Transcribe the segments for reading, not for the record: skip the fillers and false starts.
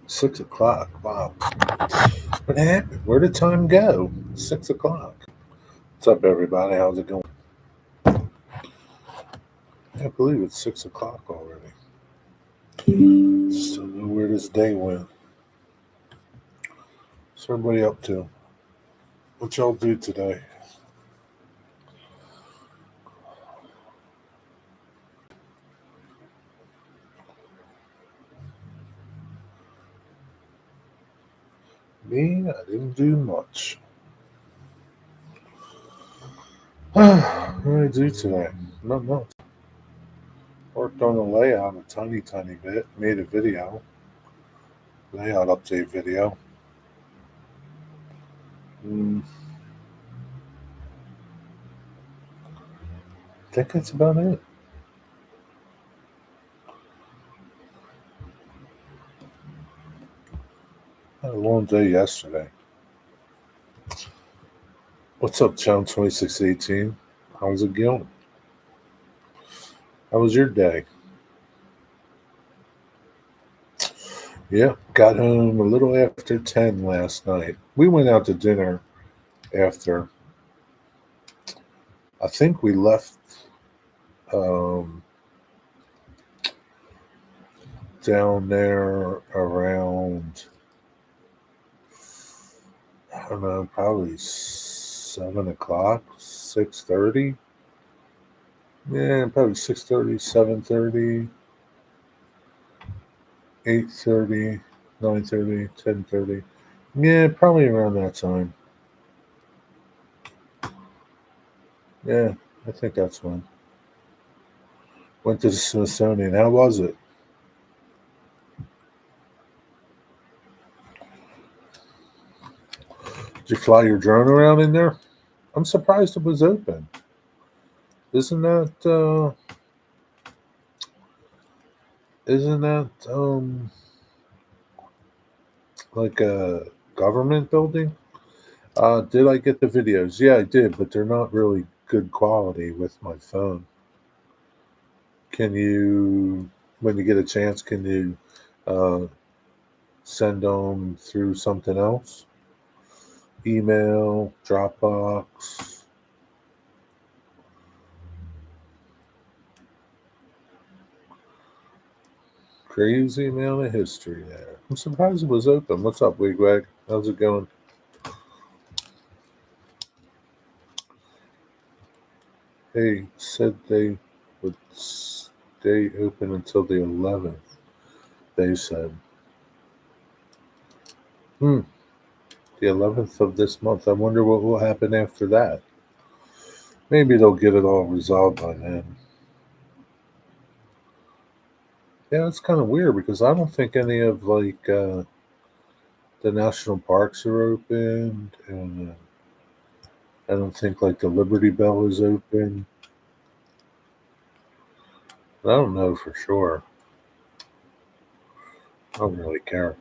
6 o'clock. Wow. What happened? Where did time go? 6 o'clock. What's up, everybody? How's it going? I can't believe it's 6 o'clock already. Still know where this day went. What's everybody up to? What y'all do today? Me? I didn't do much. What did I do today? Not much. Worked on the layout a tiny bit. Made a video. Layout update video. I think that's about it. Had a long day yesterday. What's up, Chum 2618? How's it going? How was your day? Yeah, got home a little after 10 last night. We went out to dinner after. I think we left um, down there around, I don't know, probably 7 o'clock, 6:30. Yeah, probably 6:30, 7:30, 8:30, 9:30, 10:30. Yeah, probably around that time. Yeah, I think that's when. Went to the Smithsonian. How was it? Did you fly your drone around in there? I'm surprised it was open. Isn't that isn't that like a government building? Did I get the videos? Yeah, I did, but they're not really good quality with my phone. Can you, when you get a chance, can you uh, send them through something else? Email, Dropbox. Crazy amount of history there. I'm surprised it was open. What's up, Wigwag? How's it going? They said they would stay open until the 11th. They said, hmm, the 11th of this month. I wonder what will happen after that. Maybe they'll get it all resolved by then. Yeah, it's kind of weird because I don't think any of the national parks are open, and I don't think like the Liberty Bell is open. I don't know for sure. I don't really care.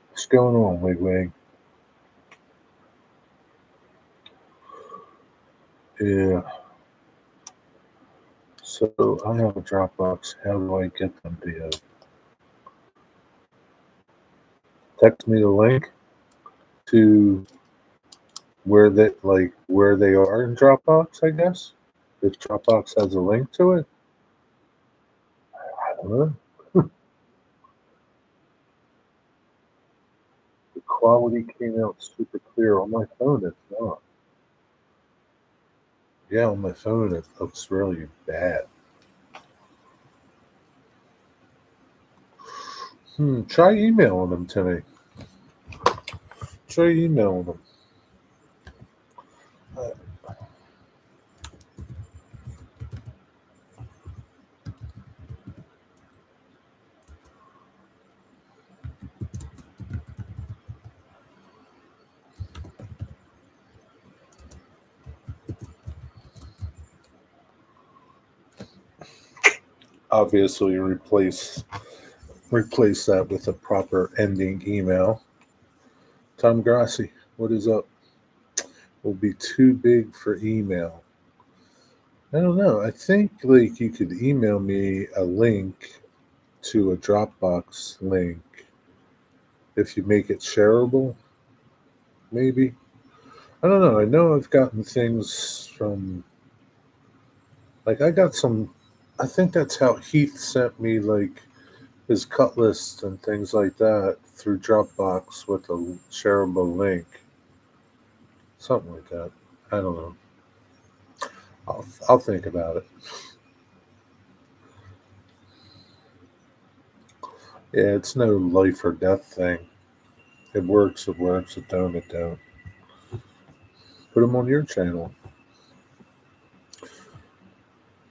What's going on, Wigwag? Yeah. So I have a Dropbox. How do I get them to you? Text me the link to where they are in Dropbox, I guess. If Dropbox has a link to it. I don't know. The quality came out super clear on my phone. It's not. Yeah, on my phone it looks really bad. Try emailing them to me. Try emailing them. Obviously, replace that with a proper ending email. Tom Grassi, what is up? Will be too big for email. I don't know. I think like you could email me a link to a Dropbox link if you make it shareable, maybe. I don't know. I know I've gotten things from like I got some. I think that's how Heath sent me like his cut lists and things like that through Dropbox with a shareable link, something like that. I don't know. I'll think about it. Yeah, it's no life or death thing. It works. It works. It don't. It don't. Put them on your channel.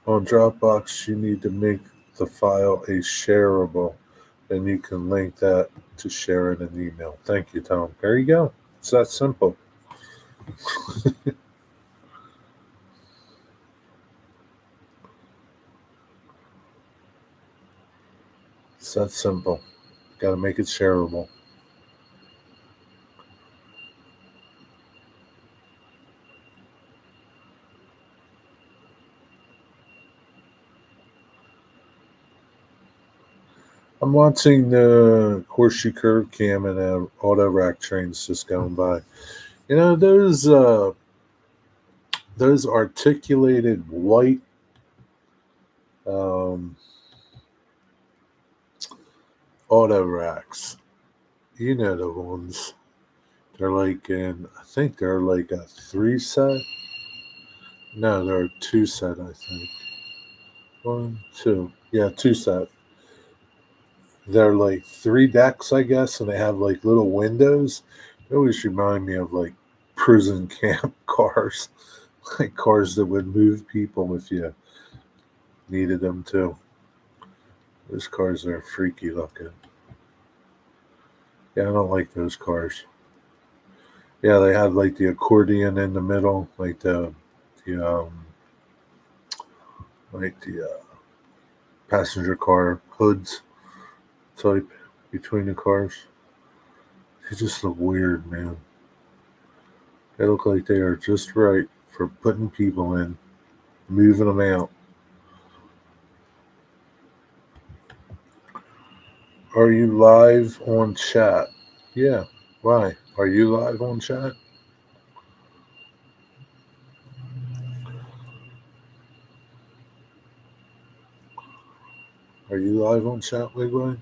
On Dropbox, you need to make the file a shareable, and you can link that to share in an email. Thank you, Tom. There you go. It's that simple. It's that simple. Got to make it shareable. I'm watching the Horseshoe Curve cam and auto rack trains just going by. You know those articulated white um, auto racks. You know the ones. They're like in. I think they're like a three set. No, they're a two set. I think one, two. Yeah, two set. They're like three decks, I guess, and they have like little windows. They always remind me of like prison camp cars, like cars that would move people if you needed them to. Those cars are freaky looking. Yeah, I don't like those cars. Yeah, they have like the accordion in the middle, the the passenger car hoods type between the cars. They just look weird, man. They look like they are just right for putting people in, moving them out. Are you live on chat? Yeah. Why? Are you live on chat? Are you live on chat, Wigway?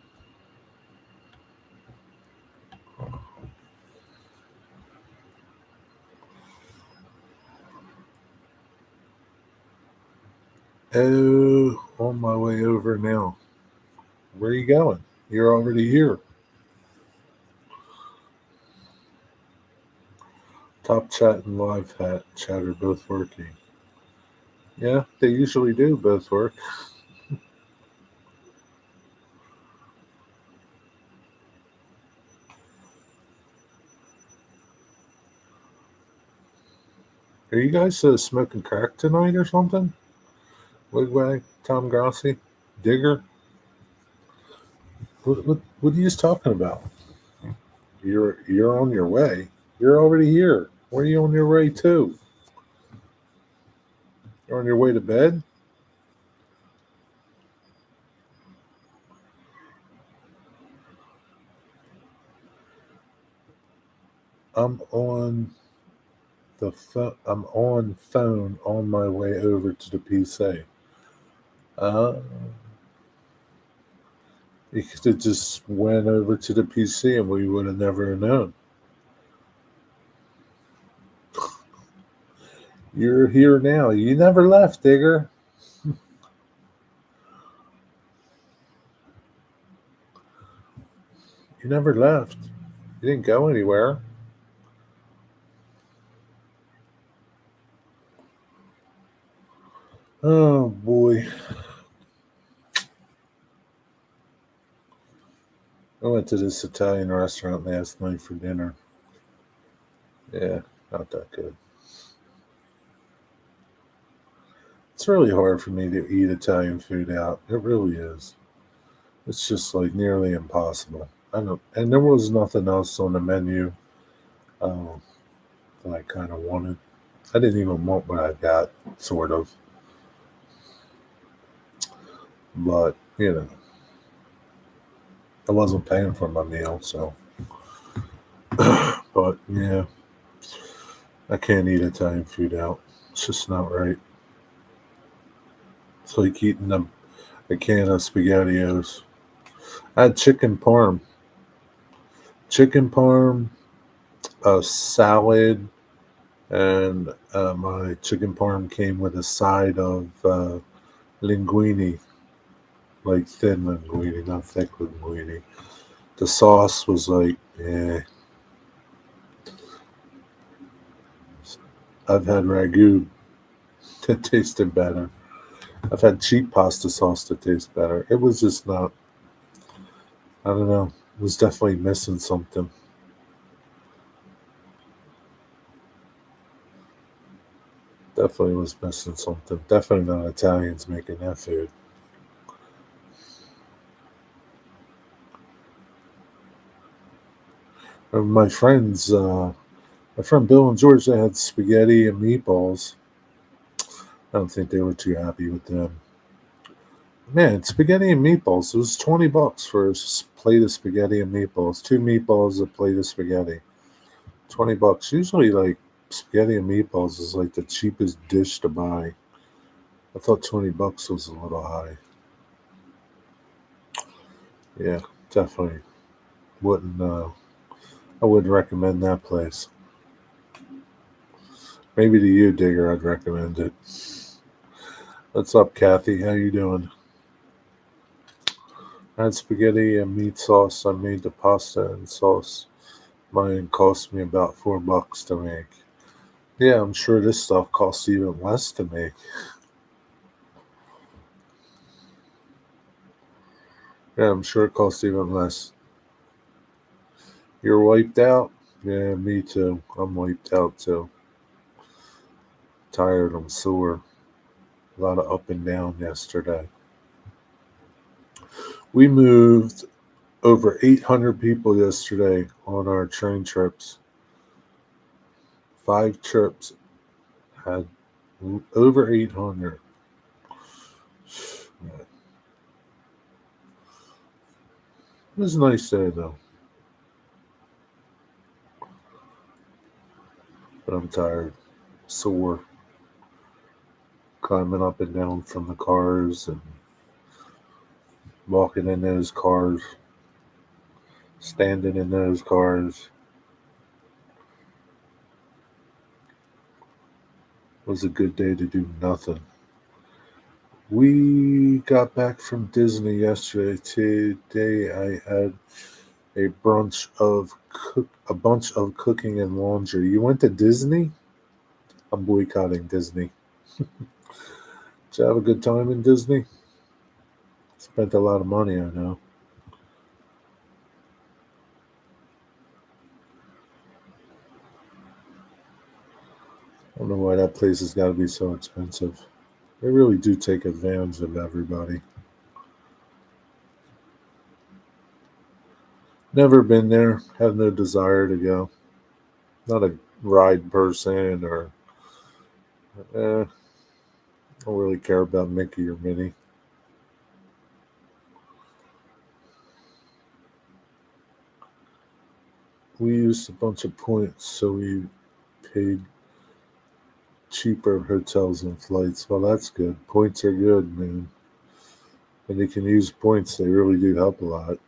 Oh, on my way over now. Where are you going? You're already here. Top chat and live chat are both working. Yeah, they usually do both work. Are you guys smoking crack tonight or something? Wigwag, Tom Grossi, Digger? What are you just talking about? You're on your way. You're already here. Where are you on your way to? You're on your way to bed? I'm on I'm on phone on my way over to the PC. Uh, you could have just went over to the PC and we would have never known. You're here now. You never left, Digger. You never left. You didn't go anywhere. Oh boy. I went to this Italian restaurant last night for dinner. Yeah, not that good. It's really hard for me to eat Italian food out. It really is. It's just like nearly impossible. I don't, and there was nothing else on the menu that I kind of wanted. I didn't even want what I got, sort of. But, I wasn't paying for my meal, so. But, yeah, I can't eat Italian food out. It's just not right. It's like eating a can of SpaghettiOs. I had chicken parm, a salad, and my chicken parm came with a side of linguine, like thin linguine, not thick linguine. The sauce was like, eh. I've had ragu that tasted better. I've had cheap pasta sauce that tastes better. It was just not, I don't know, it was definitely missing something. Definitely was missing something. Definitely not Italians making that food. My friends, my friend Bill and George, they had spaghetti and meatballs. I don't think they were too happy with them. Man, spaghetti and meatballs. It was $20 for a plate of spaghetti and meatballs. Two meatballs, a plate of spaghetti. $20. Usually, like spaghetti and meatballs is like the cheapest dish to buy. I thought $20 was a little high. Yeah, definitely wouldn't. I wouldn't recommend that place. Maybe to you, Digger, I'd recommend it. What's up, Kathy? How you doing? I had spaghetti and meat sauce. I made the pasta and sauce. Mine cost me about $4 to make. Yeah, I'm sure this stuff costs even less to make. Yeah, I'm sure it costs even less. You're wiped out? Yeah, me too. I'm wiped out too. Tired. I'm sore. A lot of up and down yesterday. We moved over 800 people yesterday on our train trips. 5 trips had over 800. It was a nice day though, but I'm tired, sore, climbing up and down from the cars and walking in those cars, standing in those cars. It was a good day to do nothing. We got back from Disney yesterday. Today I had a bunch of cooking and laundry. You went to Disney? I'm boycotting Disney. Did you have a good time in Disney? Spent a lot of money, I know. I don't know why that place has got to be so expensive. They really do take advantage of everybody. Never been there. Have no desire to go. Not a ride person or don't really care about Mickey or Minnie. We used a bunch of points, so we paid cheaper hotels and flights. Well, that's good. Points are good, man. And you can use points. They really do help a lot.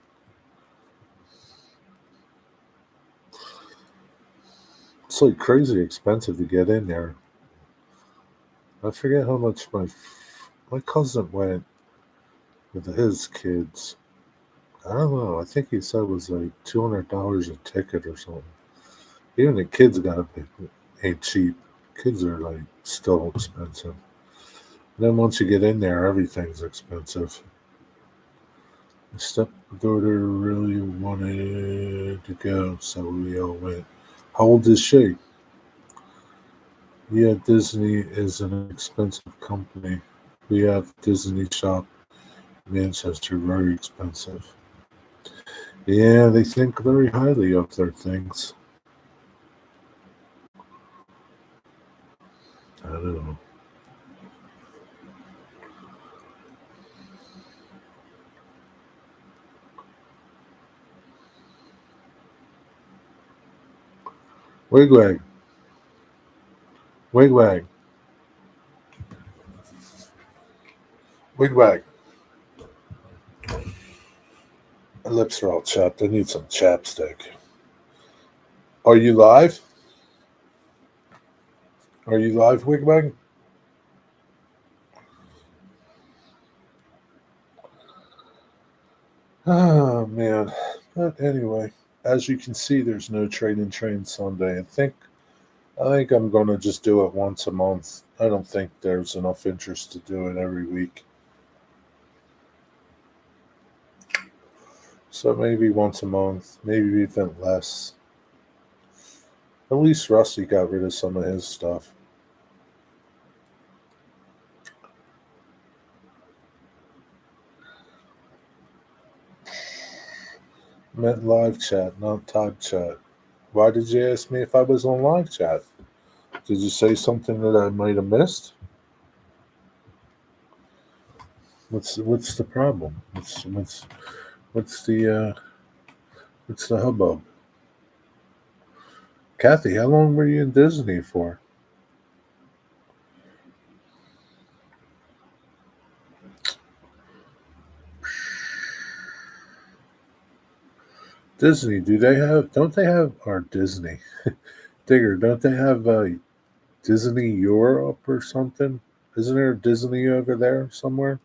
It's like crazy expensive to get in there. I forget how much my cousin went with his kids. I don't know. I think he said it was like $200 a ticket or something. Even the kids gotta pay. Ain't cheap. Kids are like still expensive. And then once you get in there, everything's expensive. My stepdaughter really wanted to go, so we all went. How old is she? Yeah, Disney is an expensive company. We have Disney Shop Manchester, very expensive. Yeah, they think very highly of their things. I don't know. Wigwag. Wigwag. Wigwag. My lips are all chapped. I need some chapstick. Are you live? Are you live, Wigwag? Oh man. But anyway, as you can see, there's no Trading Train Sunday. I think I'm gonna just do it once a month. I don't think there's enough interest to do it every week. So maybe once a month, maybe even less. At least Rusty got rid of some of his stuff. Meant live chat, not type chat. Why did you ask me if I was on live chat? Did you say something that I might have missed? What's the problem? What's the hubbub? Kathy, how long were you in Disney for? Disney, don't they have, or Disney, Digger, don't they have Disney Europe or something? Isn't there a Disney over there somewhere?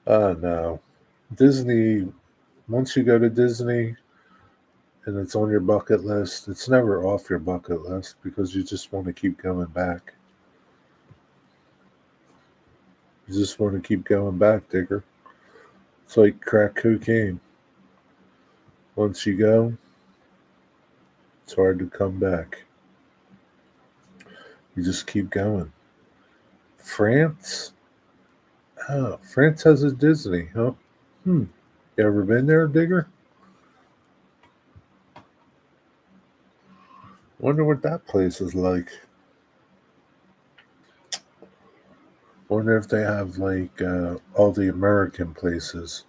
No. Disney, once you go to Disney and it's on your bucket list, it's never off your bucket list because you just want to keep going back. You just want to keep going back, Digger. It's like crack cocaine. Once you go, it's hard to come back. You just keep going. France? Oh, France has a Disney, huh? Hmm. You ever been there, Digger? Wonder what that place is like. Wonder if they have like all the American places.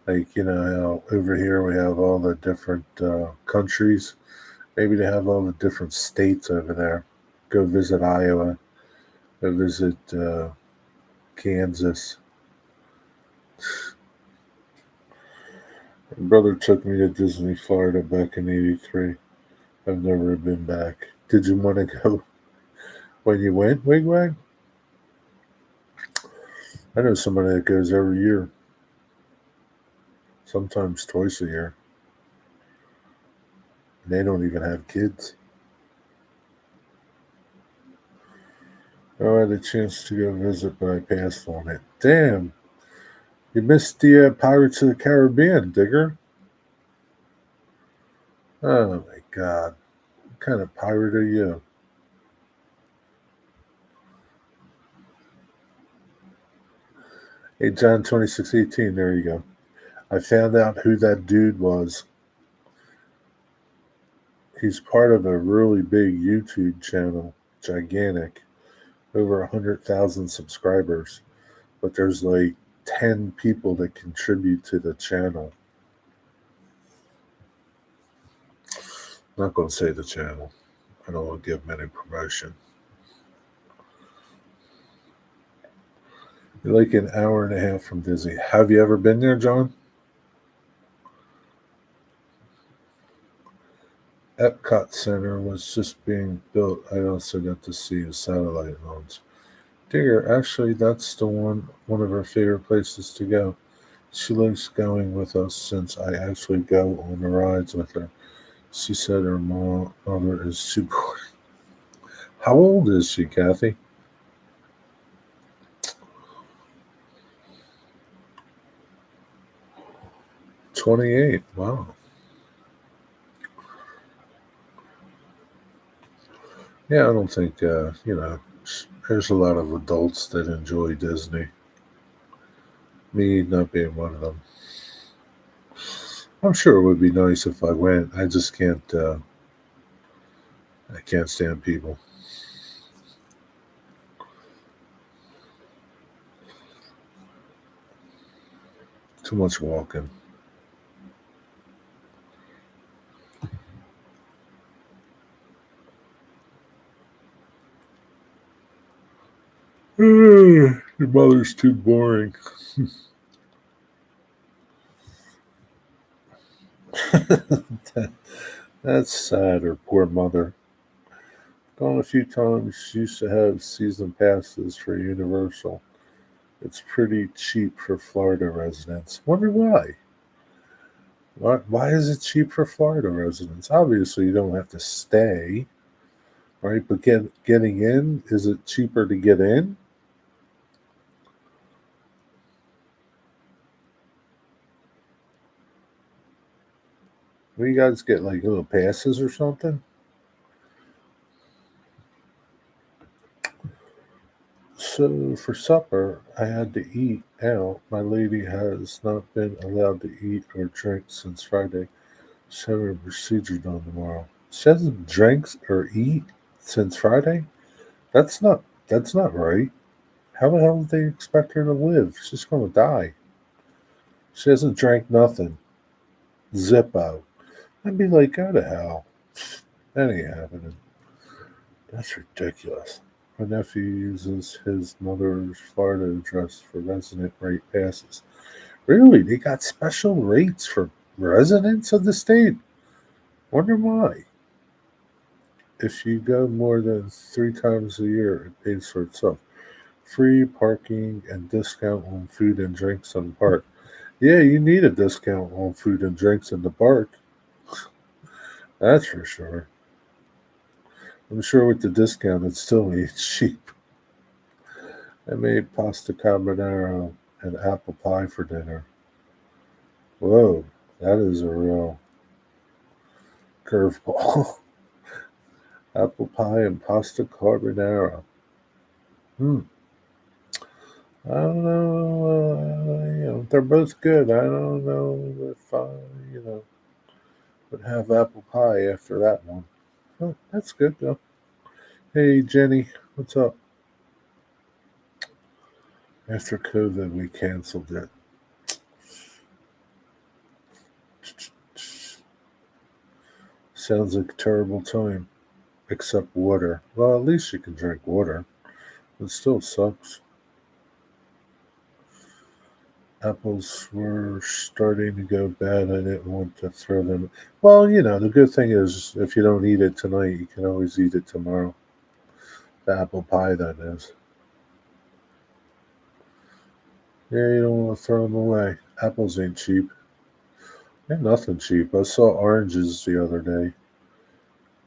Like, you know, how over here we have all the different countries. Maybe they have all the different states over there. Go visit Iowa. Go visit Kansas. My brother took me to Disney, Florida back in '83. I've never been back. Did you want to go when you went, Wigwag? I know somebody that goes every year, sometimes twice a year. And they don't even have kids. Oh, I had a chance to go visit, but I passed on it. Damn, you missed the Pirates of the Caribbean, Digger. Oh my God, what kind of pirate are you? Hey, John 2618, there you go. I found out who that dude was. He's part of a really big YouTube channel, gigantic, over 100,000 subscribers. But there's like 10 people that contribute to the channel. I'm not going to say the channel. I don't want to give them any promotion. You're like an hour and a half from Disney. Have you ever been there, John? Epcot Center was just being built. I also got to see the satellite launch. Digger, actually, that's the one of her favorite places to go. She likes going with us since I actually go on the rides with her. She said her mother is super. How old is she, Kathy? 28. Wow. Yeah, I don't think, there's a lot of adults that enjoy Disney. Me not being one of them. I'm sure it would be nice if I went. I can't stand people. Too much walking. Your mother's too boring. That's sad, her poor mother. Gone a few times. She used to have season passes for Universal. It's pretty cheap for Florida residents. Wonder why. Why is it cheap for Florida residents? Obviously, you don't have to stay, right? But getting in, is it cheaper to get in? Well, you guys get like little passes or something? So for supper, I had to eat out. My lady has not been allowed to eat or drink since Friday. She's having a procedure done tomorrow. She hasn't drank or eat since Friday? That's not right. How the hell do they expect her to live? She's gonna die. She hasn't drank nothing. Zippo. I'd be like, go to hell. That ain't happening. That's ridiculous. My nephew uses his mother's Florida address for resident rate passes. Really? They got special rates for residents of the state? Wonder why. If you go more than 3 times a year, it pays for itself. Free parking and discount on food and drinks in the park. Yeah, you need a discount on food and drinks in the park. That's for sure. I'm sure with the discount, it still ain't cheap. I made pasta carbonara and apple pie for dinner. Whoa, that is a real curveball. Apple pie and pasta carbonara. Hmm. I don't know. They're both good. I don't know if I, you know, would have apple pie after that one. Oh, that's good though. Hey Jenny, what's up? After COVID, we canceled it. Sounds like a terrible time. Except water. Well, at least you can drink water. It still sucks. Apples were starting to go bad. I didn't want to throw them. Well, the good thing is if you don't eat it tonight, you can always eat it tomorrow. The apple pie, that is. Yeah, you don't want to throw them away. Apples ain't cheap. Ain't nothing cheap. I saw oranges the other day.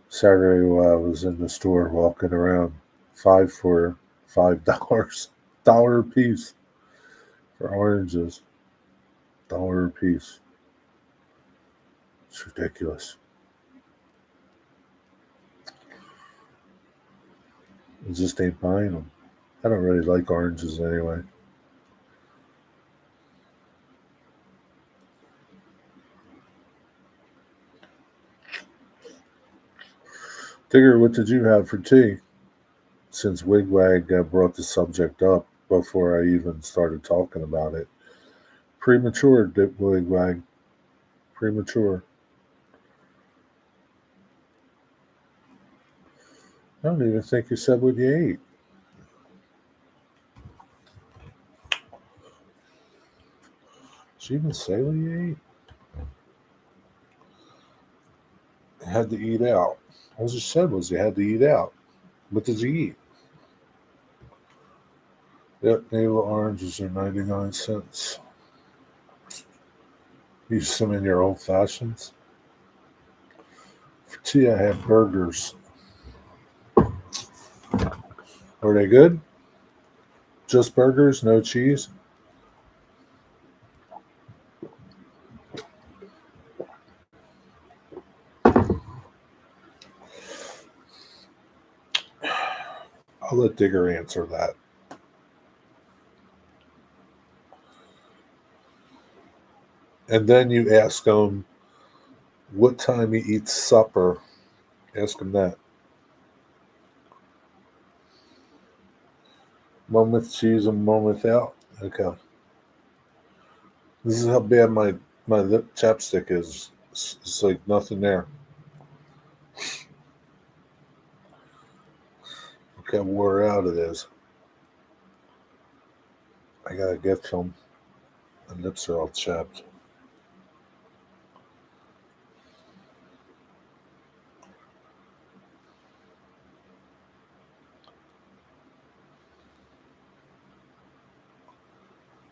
Saturday while I was in the store walking around. Five for $5. Dollar a piece for oranges. Dollar a piece. It's ridiculous. I just ain't buying them. I don't really like oranges anyway. Digger, what did you have for tea? Since Wigwag brought the subject up before I even started talking about it. Premature, Wigwag. Premature. I don't even think you said what you ate. Did you even say what you ate? I had to eat out. All you said was you had to eat out. What did you eat? Yep, navel oranges are 99 cents. Use some in your old fashions. For tea, I had burgers. Were they good? Just burgers, no cheese? I'll let Digger answer that. And then you ask him what time he eats supper. Ask him that. One with cheese and one without? Okay. This is how bad my lip chapstick is. It's like nothing there. Look how wore out it is. I gotta get some. My lips are all chapped.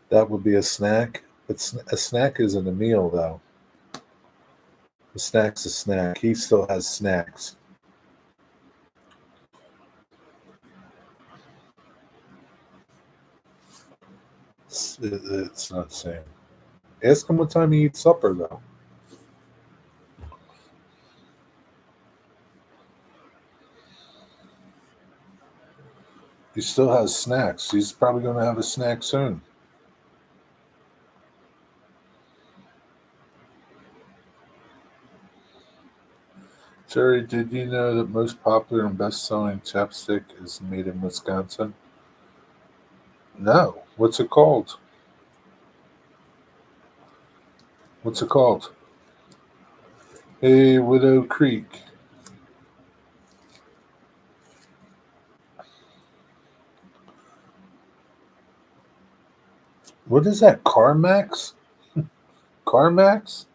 That would be a snack. But a snack isn't a meal, though. A snack's a snack. He still has snacks. It's not the same. Ask him what time he eats supper, though. He still has snacks. He's probably going to have a snack soon. Jerry, did you know that most popular and best-selling chapstick is made in Wisconsin? No. What's it called? What's it called? Hey, Widow Creek. What is that? CarMax? CarMax?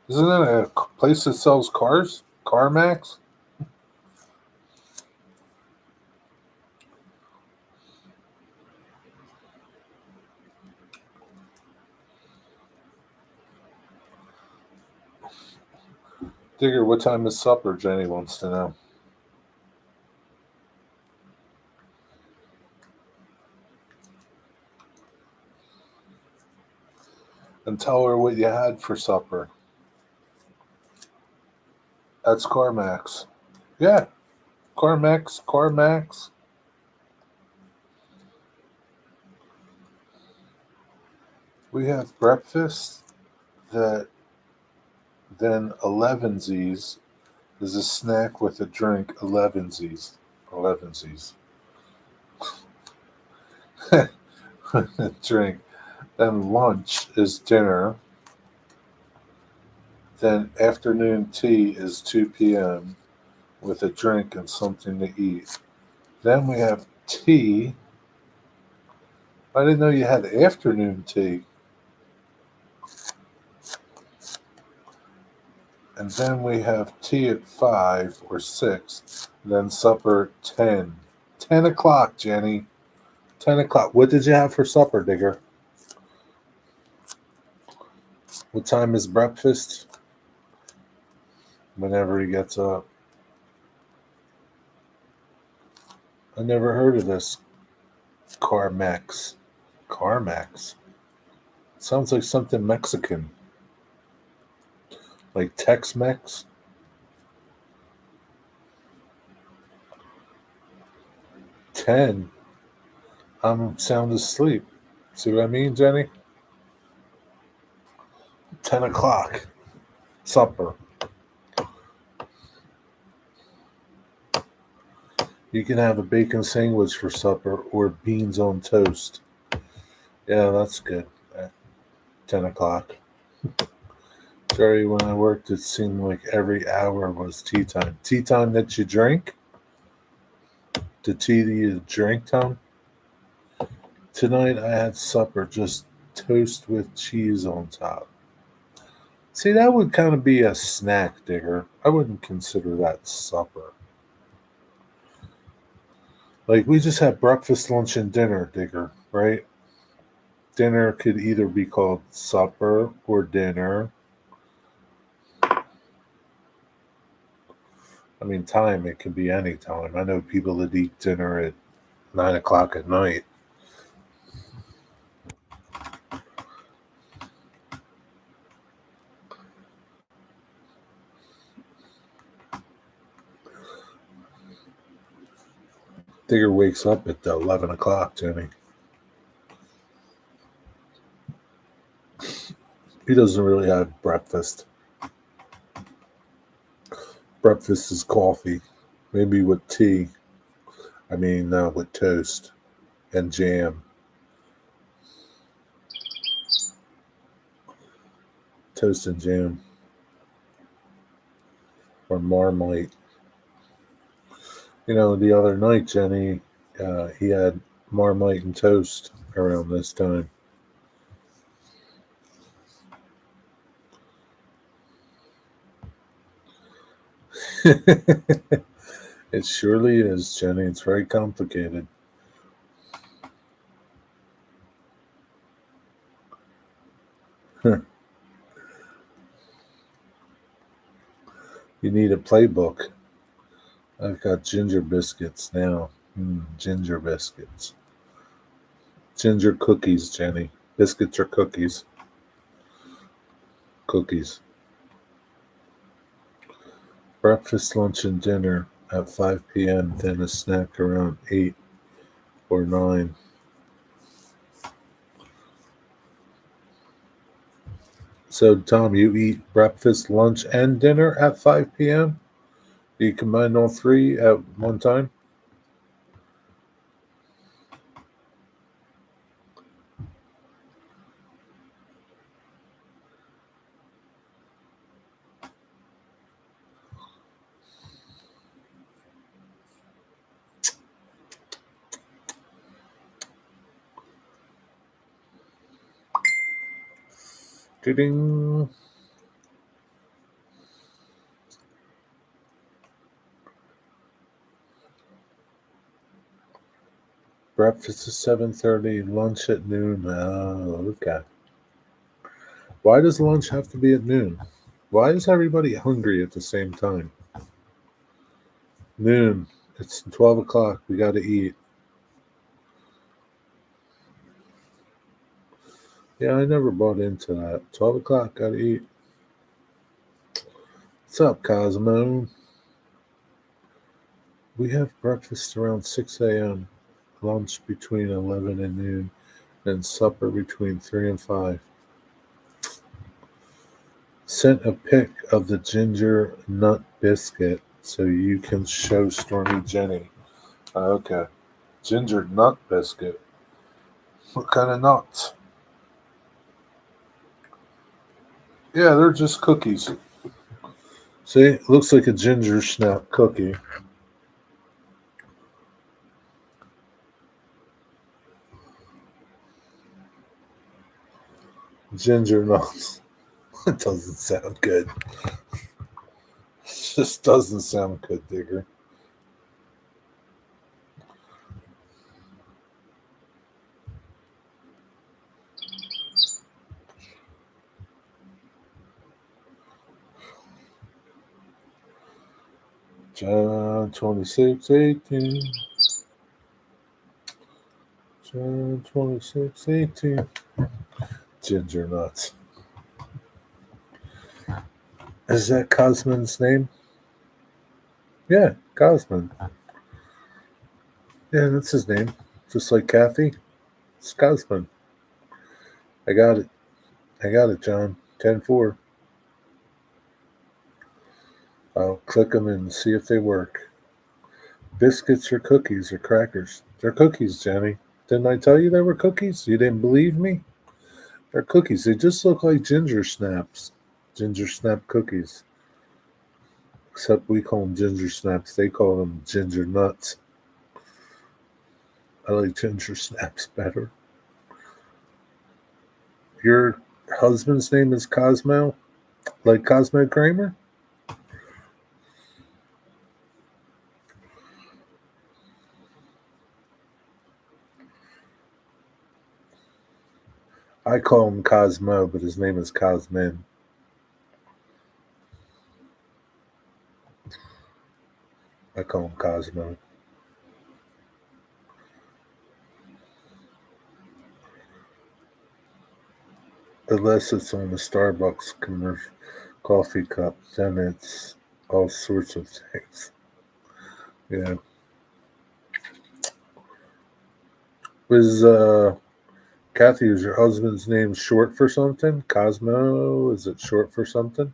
Isn't that a place that sells cars? CarMax? Digger, what time is supper? Jenny wants to know. And tell her what you had for supper. That's CarMax. Yeah, CarMax, CarMax. We have breakfast that then Elevensies is a snack with a drink. Elevensies. Elevensies. Drink. Then lunch is dinner. Then afternoon tea is 2 p.m. with a drink and something to eat. Then we have tea. I didn't know you had afternoon tea. And then we have tea at 5 or 6. Then supper at 10. 10 o'clock, Jenny. 10 o'clock. What did you have for supper, Digger? What time is breakfast? Whenever he gets up. I never heard of this. CarMax. CarMax. Sounds like something Mexican. Like Tex-Mex. 10. I'm sound asleep. See what I mean, Jenny? 10 o'clock. Supper. You can have a bacon sandwich for supper or beans on toast. Yeah, that's good. At 10 o'clock. Sorry, when I worked, it seemed like every hour was tea time. Tea time that you drink? The tea that you drink, Tom? Tonight I had supper, just toast with cheese on top. See, that would kind of be a snack, Digger. I wouldn't consider that supper. Like, we just had breakfast, lunch, and dinner, Digger, right? Dinner could either be called supper or dinner. I mean, time, it can be any time. I know people that eat dinner at 9 o'clock at night. Digger wakes up at 11 o'clock, Jenny. He doesn't really have breakfast. Breakfast is coffee, maybe with tea. I mean, with toast and jam. Toast and jam. Or Marmite. You know, the other night, Jenny, he had Marmite and toast. around this time. It surely is, Jenny. It's very complicated. You need a playbook. I've got ginger biscuits now. Ginger biscuits. Ginger cookies, Jenny. Biscuits or cookies? Cookies. Breakfast, lunch, and dinner at 5 p.m., then a snack around 8 or 9. So, Tom, you eat breakfast, lunch, and dinner at 5 p.m.? You combine all three at one time? Ding. Breakfast is 7:30, lunch at noon. Oh, okay. Why does lunch have to be at noon? Why is everybody hungry at the same time? Noon. It's 12 o'clock. We got to eat. Yeah, I never bought into that. 12 o'clock, got to eat. What's up, Cosmo? We have breakfast around 6 a.m., lunch between 11 and noon, and supper between 3 and 5. Sent a pic of the ginger nut biscuit so you can show Stormy Jenny. Okay. Ginger nut biscuit. What kind of nuts? Yeah, they're just cookies. See, it looks like a ginger snap cookie. Ginger nuts. It doesn't sound good. It just doesn't sound good, Digger. John 26:18. John 26:18. Ginger nuts. Is that Cosman's name? Yeah, Cosman. Yeah, that's his name. Just like Kathy. It's Cosman. I got it. I got it, John. 10-4. I'll click them and see if they work. Biscuits or cookies or crackers? They're cookies, Jenny. Didn't I tell you they were cookies? You didn't believe me? They're cookies. They just look like ginger snaps. Ginger snap cookies. Except we call them ginger snaps. They call them ginger nuts. I like ginger snaps better. Your husband's name is Cosmo? Like Cosmo Kramer? I call him Cosmo, but his name is Cosmin. I call him Cosmo. Unless it's on the Starbucks commercial coffee cup, then it's all sorts of things. Yeah. Was Kathy, is your husband's name short for something? Cosmo? Is it short for something?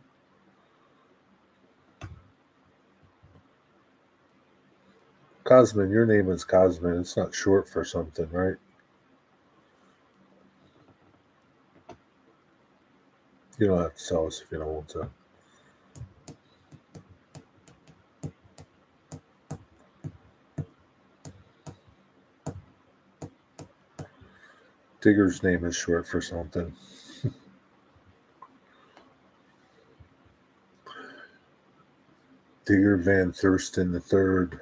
Cosmin, your name is Cosmin. It's not short for something, right? You don't have to tell us if you don't want to. Digger's name is short for something. Digger Van Thurston III.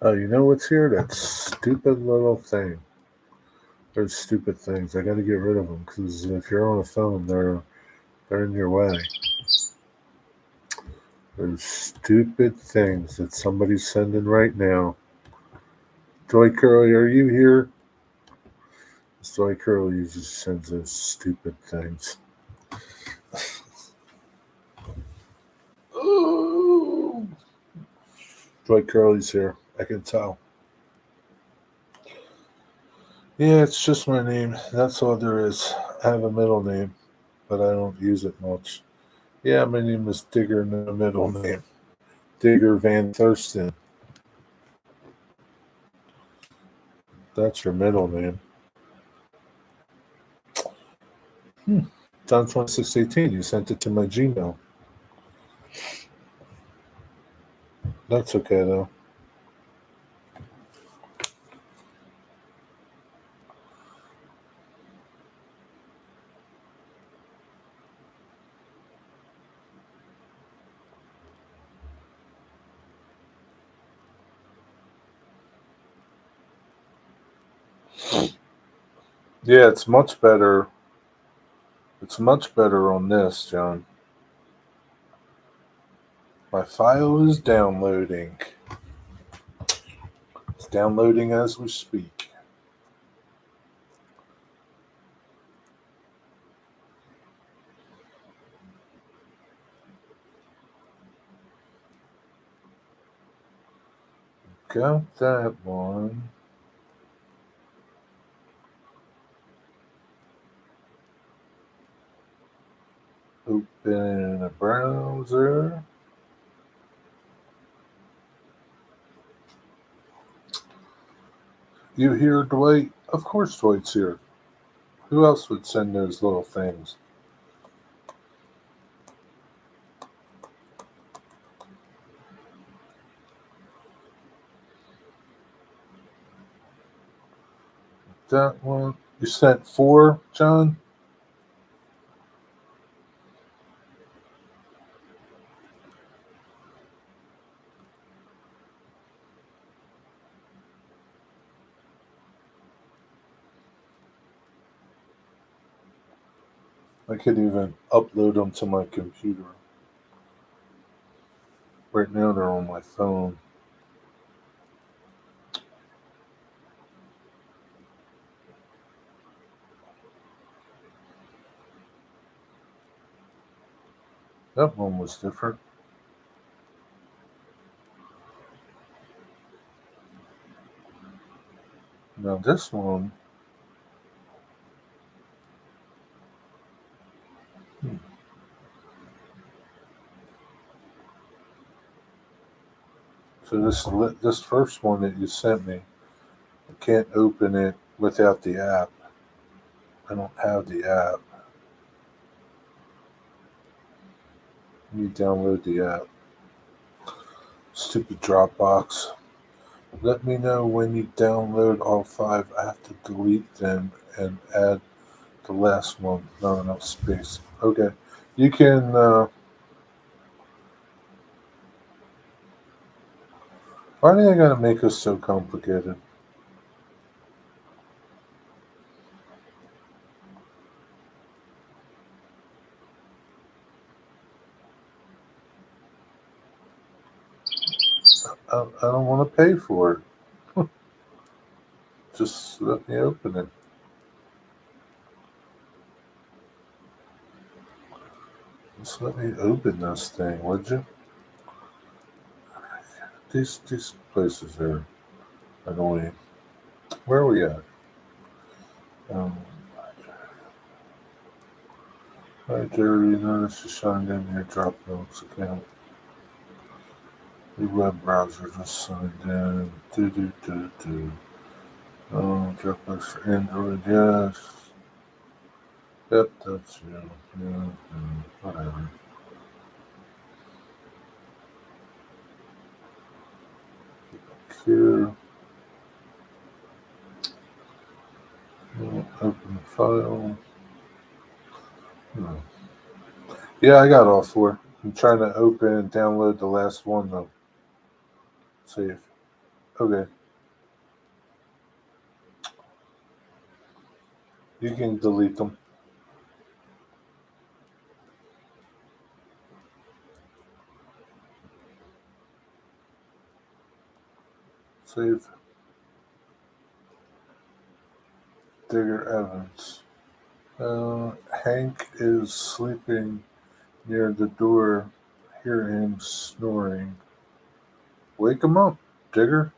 Oh, you know what's here? That stupid little thing. Those stupid things. I got to get rid of them because if you're on a phone, they're in your way. Those stupid things that somebody's sending right now. Joy Curly, are you here? Joy Curly just sends those stupid things. Ooh. Joy Curly's here. I can tell. Yeah, it's just my name. That's all there is. I have a middle name, but I don't use it much. Yeah, my name is Digger, no middle name. Digger Van Thurston. That's your middle name. John 2618. You sent it to my Gmail. That's okay though. Yeah, it's much better. It's much better on this, John. My file is downloading. It's downloading as we speak. Got that one. Open a browser. You here, Dwight? Of course Dwight's here. Who else would send those little things? That one. You sent 4, John? I could even upload them to my computer. Right now they're on my phone. That one was different. Now this one. So this first one that you sent me, I can't open it without the app. I don't have the app. You download the app. Stupid Dropbox. Let me know when you download all 5. I have to delete them and add the last one. Not enough space. Okay. You can. Why do they gotta make us so complicated? I don't want to pay for it. Just let me open it. Just let me open this thing, would you? These places are annoying. Where are we at? Um, Right there, you notice you signed in your Dropbox account. Your web browser just signed in. Do do do do. Oh, Dropbox for Android, yes. Yep, that's you. Yeah, whatever. Here, open file. Hmm. Yeah, I got all four. I'm trying to open and download the last one though. Save. Okay, you can delete them. Save. Digger Evans. Hank is sleeping near the door. Hear him snoring. Wake him up, Digger.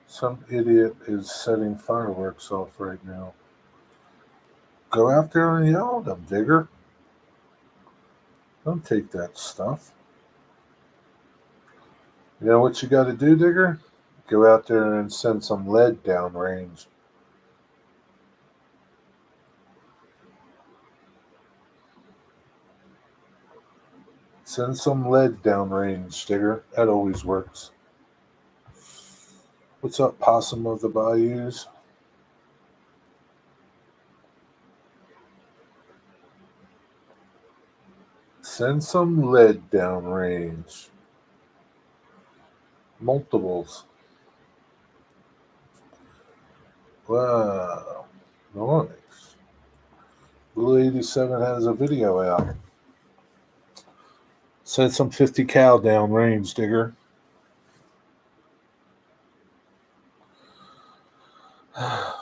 Some idiot is setting fireworks off right now. Go out there and yell at them, Digger. Don't take that stuff. You know what you got to do, Digger? Go out there and send some lead downrange. Send some lead downrange, Digger. That always works. What's up, Possum of the Bayous? Send some lead downrange. Multiples. Wow. Nice. Blue 87 has a video out. Send some 50 cal downrange, Digger.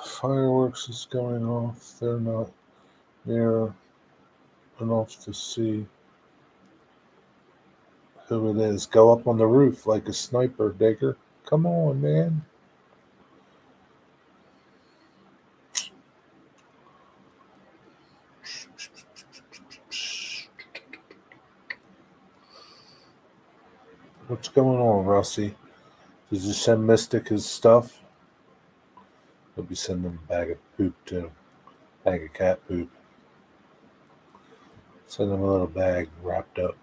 Fireworks is going off. They're not near enough to see who it is. Go up on the roof like a sniper, Digger. Come on, man. What's going on, Rusty? Did you send Mystic his stuff? He'll be sending him a bag of poop too. Bag of cat poop. Send him a little bag wrapped up.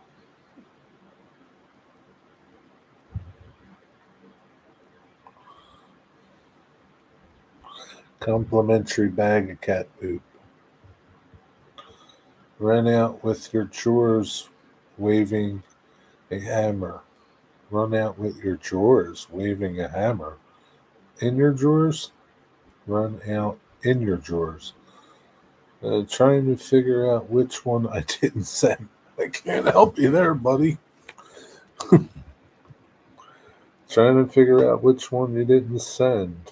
Complimentary bag of cat poop. Run out with your chores waving a hammer. Run out with your drawers waving a hammer. In your drawers? Run out in your drawers. Trying to figure out which one I didn't send. I can't help you there, buddy. Trying to figure out which one you didn't send.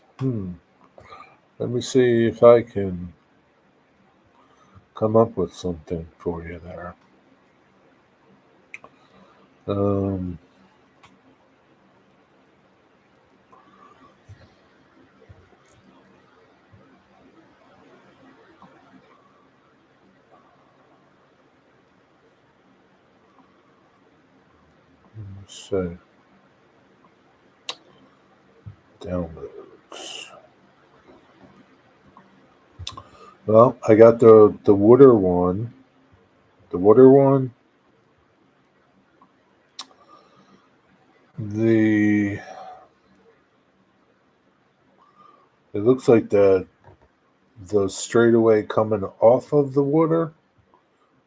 Let me see if I can come up with something for you there. Um, let's see. Downloads. Well, I got the water one. The water one. The it looks like the straightaway coming off of the water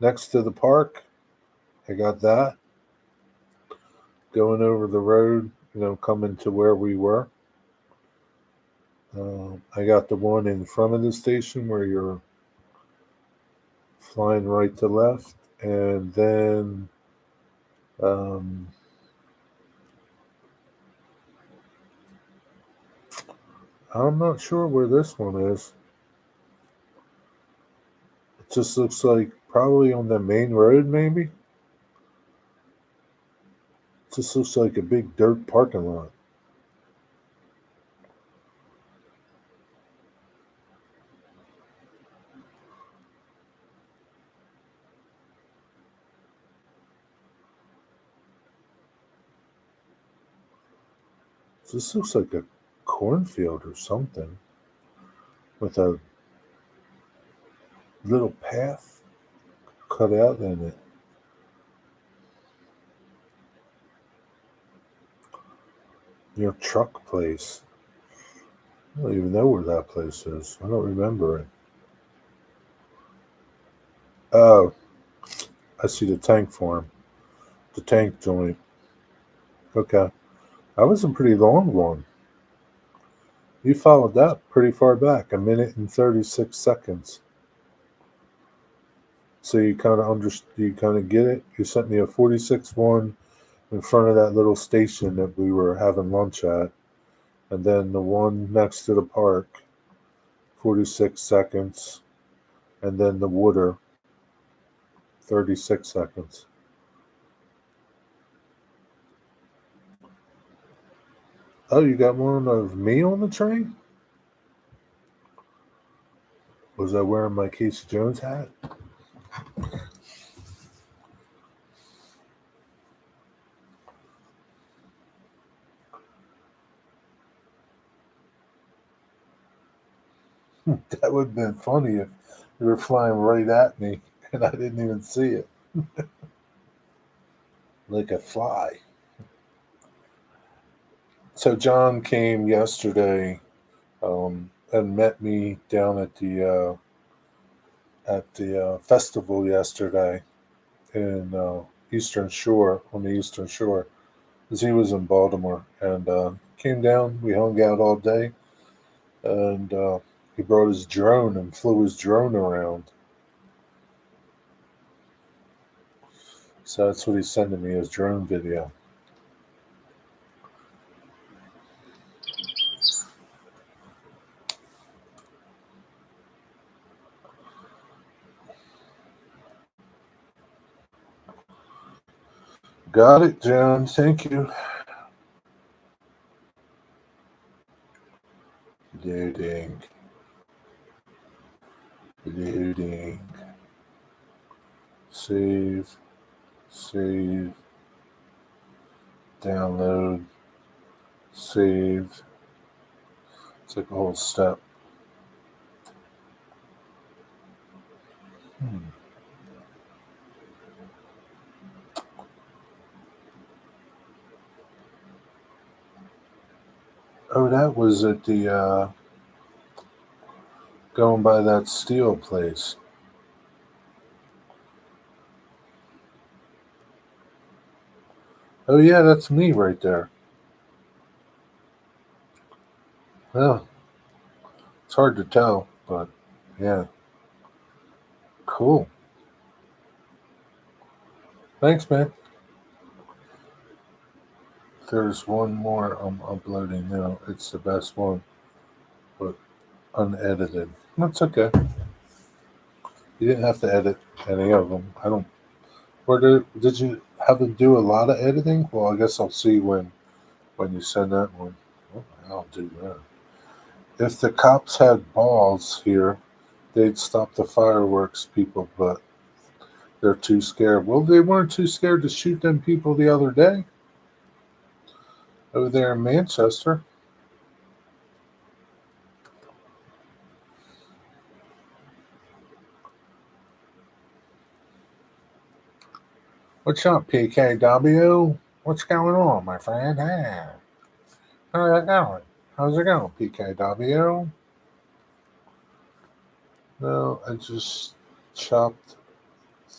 next to the park. I got that going over the road. Coming to where we were. I got the one in front of the station where you're flying right to left, and then um, I'm not sure where this one is. It just looks like probably on the main road, maybe. It just looks like a big dirt parking lot. This looks like a cornfield or something with a little path cut out in it. Your truck place. I don't even know where that place is. I don't remember it. Oh, I see the tank farm. The tank joint. Okay. That was a pretty long one. You followed that pretty far back, a minute and 36 seconds. So you kind of you kind of get it. You sent me a 46 one in front of that little station that we were having lunch at, and then the one next to the park, 46 seconds, and then the water, 36 seconds. Oh, you got one of me on the train? Was I wearing my Casey Jones hat? That would have been funny if you were flying right at me and I didn't even see it. Like a fly. So John came yesterday and met me down at the festival yesterday in Eastern Shore on the Eastern Shore, because he was in Baltimore and came down. We hung out all day, and he brought his drone and flew his drone around. So that's what he's sending me, his drone video. Got it, John. Thank you. Loading. Loading. Save. Save. Download. Save. It's like a whole step. Oh, that was at the going by that steel place. Oh yeah, that's me right there. Well, it's hard to tell, but yeah, cool. Thanks, man. There's one more I'm uploading now. It's the best one, but unedited. That's okay. You didn't have to edit any of them. I don't. Or did you have to do a lot of editing? Well, I guess I'll see when you send that one. Oh, I'll do that. If the cops had balls here, they'd stop the fireworks people, but they're too scared. Well, they weren't too scared to shoot them people the other day over there in Manchester. What's up, PKW? What's going on, my friend? Hey, how's it going? How's it going, PKW? No, I just chopped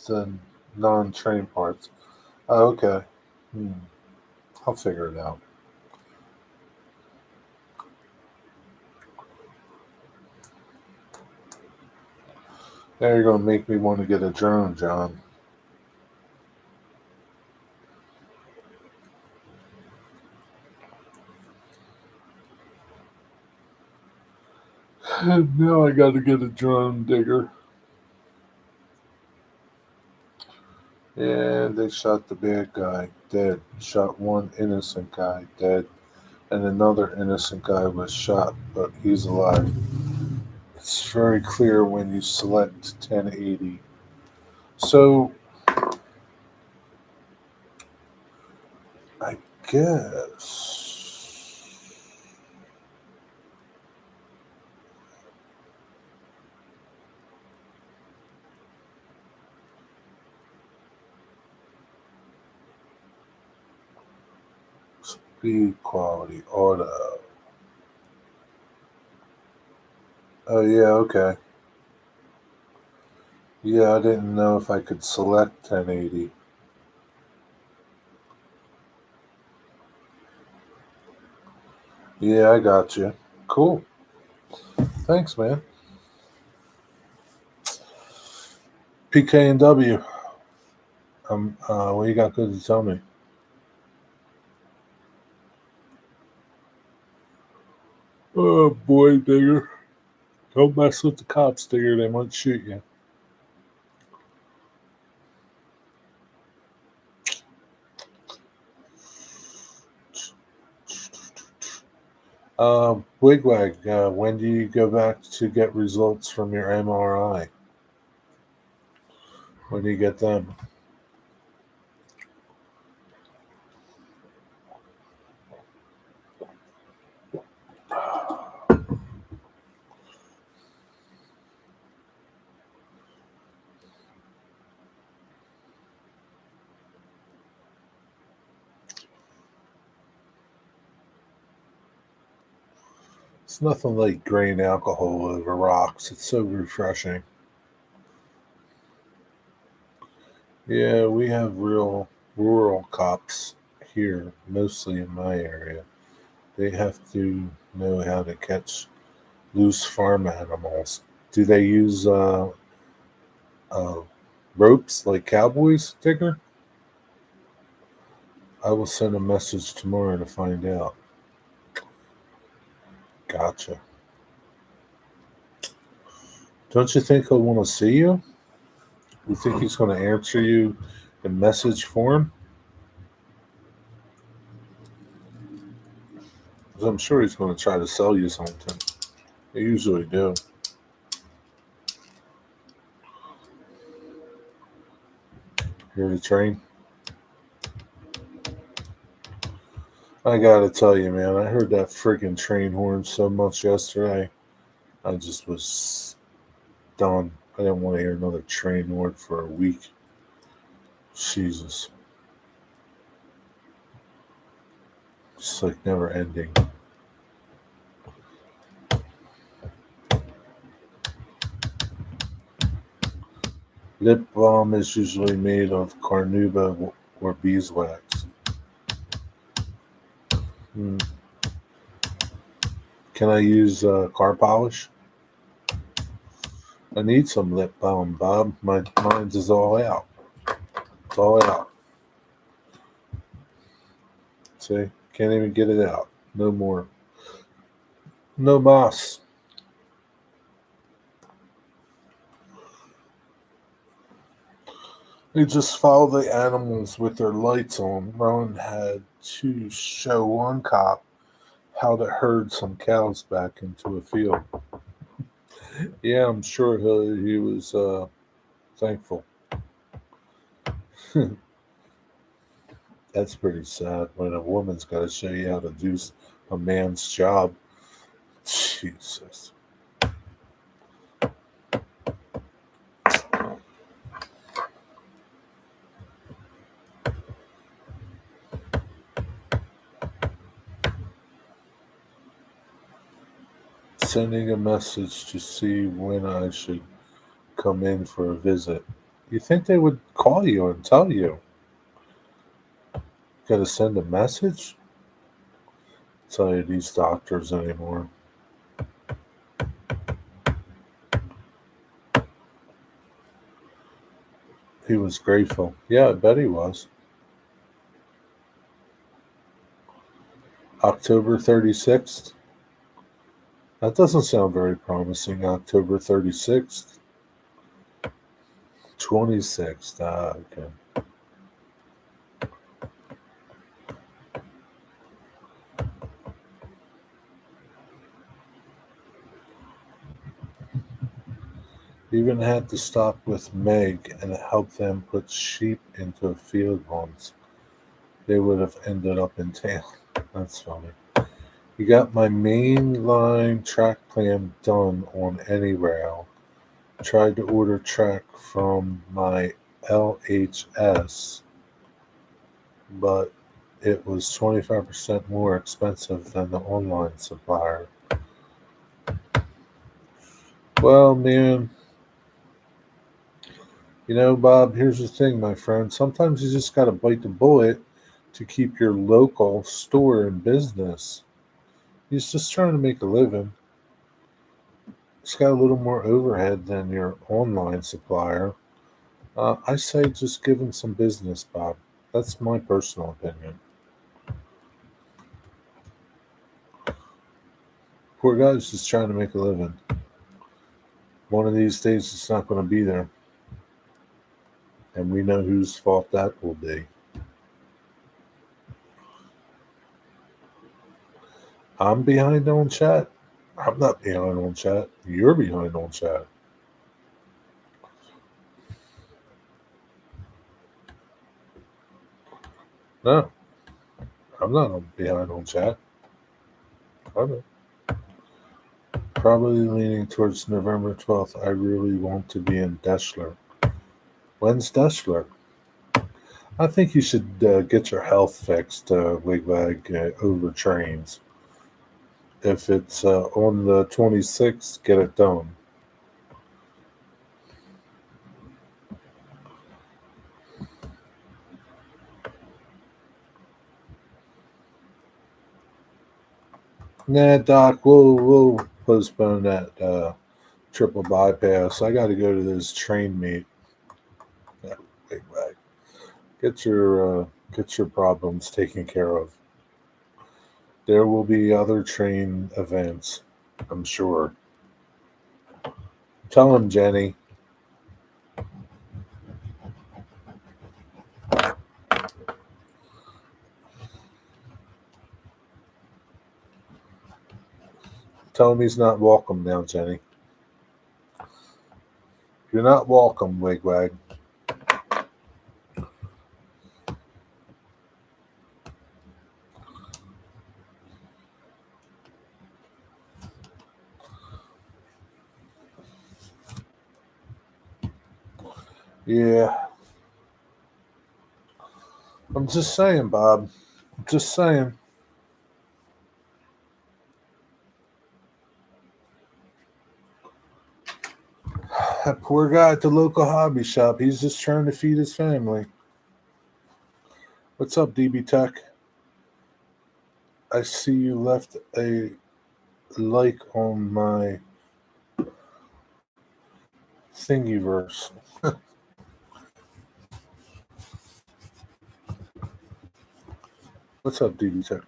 the non-train parts. Oh, okay. Hmm. I'll figure it out. Now you're going to make me want to get a drone, John. Now I got to get a drone digger. And they shot the bad guy dead. Shot one innocent guy dead. And another innocent guy was shot, but he's alive. It's very clear when you select 1080. So I guess Speed quality auto. Oh yeah, okay. Yeah, I didn't know if I could select 1080. Yeah, I got you. Cool. Thanks, man. PK and W. What you got good to tell me? Oh boy, Digger. Don't mess with the cops, Digger. They might shoot you. Wigwag, when do you go back to get results from your MRI? When do you get them? It's nothing like grain alcohol over rocks. It's so refreshing. Yeah, we have real rural cops here, mostly in my area. They have to know how to catch loose farm animals. Do they use uh, ropes like cowboys, Tigger? I will send a message tomorrow to find out. Gotcha. Don't you think he'll want to see you? You think he's going to answer you in message form? 'Cause I'm sure he's going to try to sell you something. They usually do. Hear the train? I gotta tell you, man, I heard that freaking train horn so much yesterday. I just was done. I didn't want to hear another train horn for a week. Jesus. It's like never ending. Lip balm is usually made of carnauba or beeswax. Hmm. Can I use car polish? I need some lip balm, Bob. Mine's is all out. It's all out. See? Can't even get it out. No more. No mas. They just follow the animals with their lights on. Ron had to show one cop how to herd some cows back into a field. Yeah, I'm sure he was thankful. That's pretty sad when a woman's got to show you how to do a man's job. Jesus. Sending a message to see when I should come in for a visit. You think they would call you and tell you? Got to send a message? Tell you these doctors anymore. He was grateful. Yeah, I bet he was. October 36th? That doesn't sound very promising. October 36th? 26th. Ah, okay. Even had to stop with Meg and help them put sheep into a field once. They would have ended up in town. That's funny. You got my main line track plan done on AnyRail. Tried to order track from my LHS, but it was 25% more expensive than the online supplier. Well, man, Bob, here's the thing, my friend. Sometimes you just got to bite the bullet to keep your local store in business. He's just trying to make a living. It's got a little more overhead than your online supplier. I say just give him some business, Bob. That's my personal opinion. Poor guy's just trying to make a living. One of these days, it's not going to be there. And we know whose fault that will be. I'm behind on chat. I'm not behind on chat. You're behind on chat. No, I'm not behind on chat. I'm probably leaning towards November 12th. I really want to be in Deschler. When's Deschler? I think you should get your health fixed, Wigwag, over trains. If it's on the 26th, get it done. Nah, Doc, we'll postpone that triple bypass. I got to go to this train meet. Yeah, Wigwag. Get your problems taken care of. There will be other train events, I'm sure. Tell him, Jenny. Tell him he's not welcome now, Jenny. You're not welcome, Wigwag. Yeah. I'm just saying, Bob. I'm just saying. That poor guy at the local hobby shop, he's just trying to feed his family. What's up, DB Tech? I see you left a like on my thingiverse. What's up, DB Tech?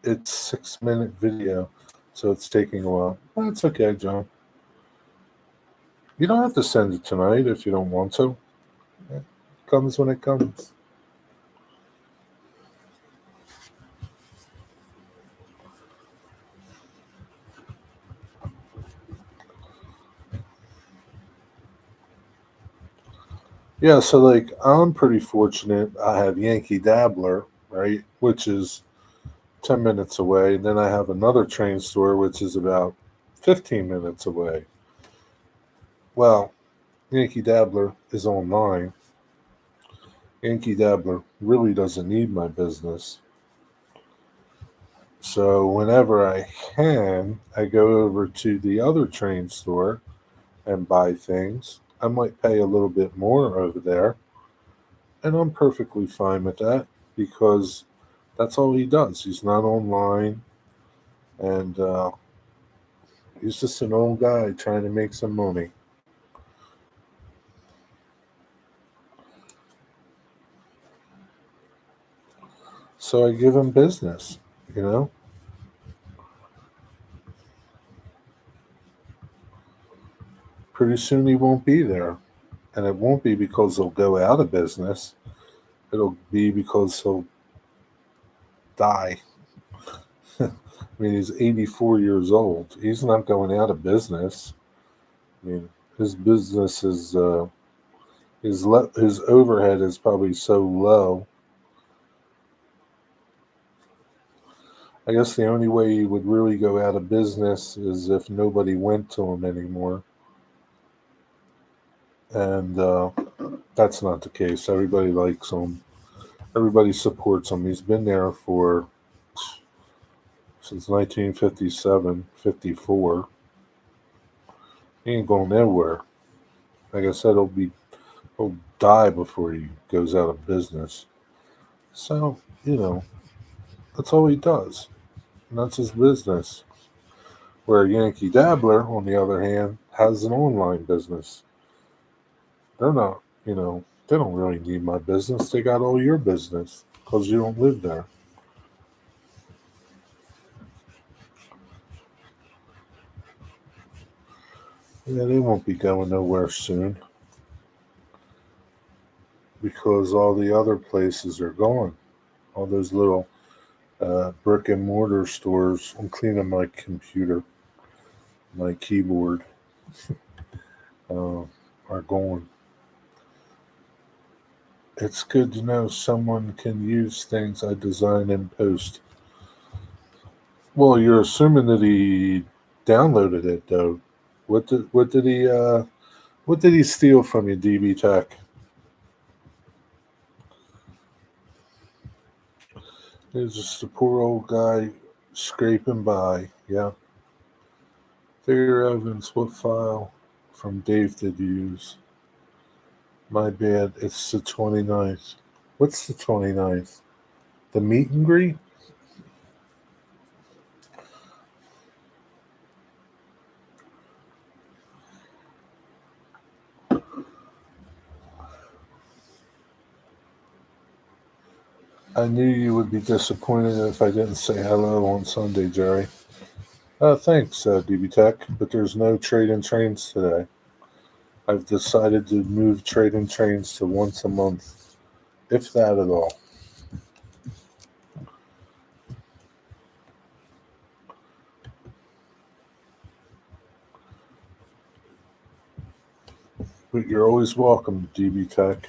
It's 6 minute video, so it's taking a while. That's okay, John. You don't have to send it tonight if you don't want to. It comes when it comes. Yeah, so like I'm pretty fortunate. I have Yankee Dabbler, right, which is 10 minutes away. And then I have another train store, which is about 15 minutes away. Well, Yankee Dabbler is online. Yankee Dabbler really doesn't need my business. So whenever I can, I go over to the other train store and buy things. I might pay a little bit more over there. And I'm perfectly fine with that because that's all he does. He's not online. And he's just an old guy trying to make some money. So I give him business, you know? Pretty soon he won't be there. And it won't be because he'll go out of business. It'll be because he'll die. I mean, he's 84 years old. He's not going out of business. I mean, his business is, his overhead is probably so low. I guess the only way he would really go out of business is if nobody went to him anymore. And that's not the case. Everybody likes him. Everybody supports him. He's been there for since 1957, 54. He ain't going nowhere. Like I said, he'll die before he goes out of business. So, that's all he does. And that's his business. Where Yankee Dabbler, on the other hand, has an online business. They're not, they don't really need my business. They got all your business because you don't live there. Yeah, they won't be going nowhere soon because all the other places are gone. All those little brick and mortar stores. I'm cleaning my computer, my keyboard, uh, are gone. It's good to know someone can use things I design and post. Well, you're assuming that he downloaded it though. What did he steal from you, DB Tech? There's just a poor old guy scraping by. Yeah. Figure Evans, what file from Dave did you use? My bad. It's the 29th. What's the 29th? The meet and greet? I knew you would be disappointed if I didn't say hello on Sunday, Jerry. Thanks, DB Tech, but there's no trade-in trains today. I've decided to move trade-in trains to once a month, if that at all. But you're always welcome, DB Tech.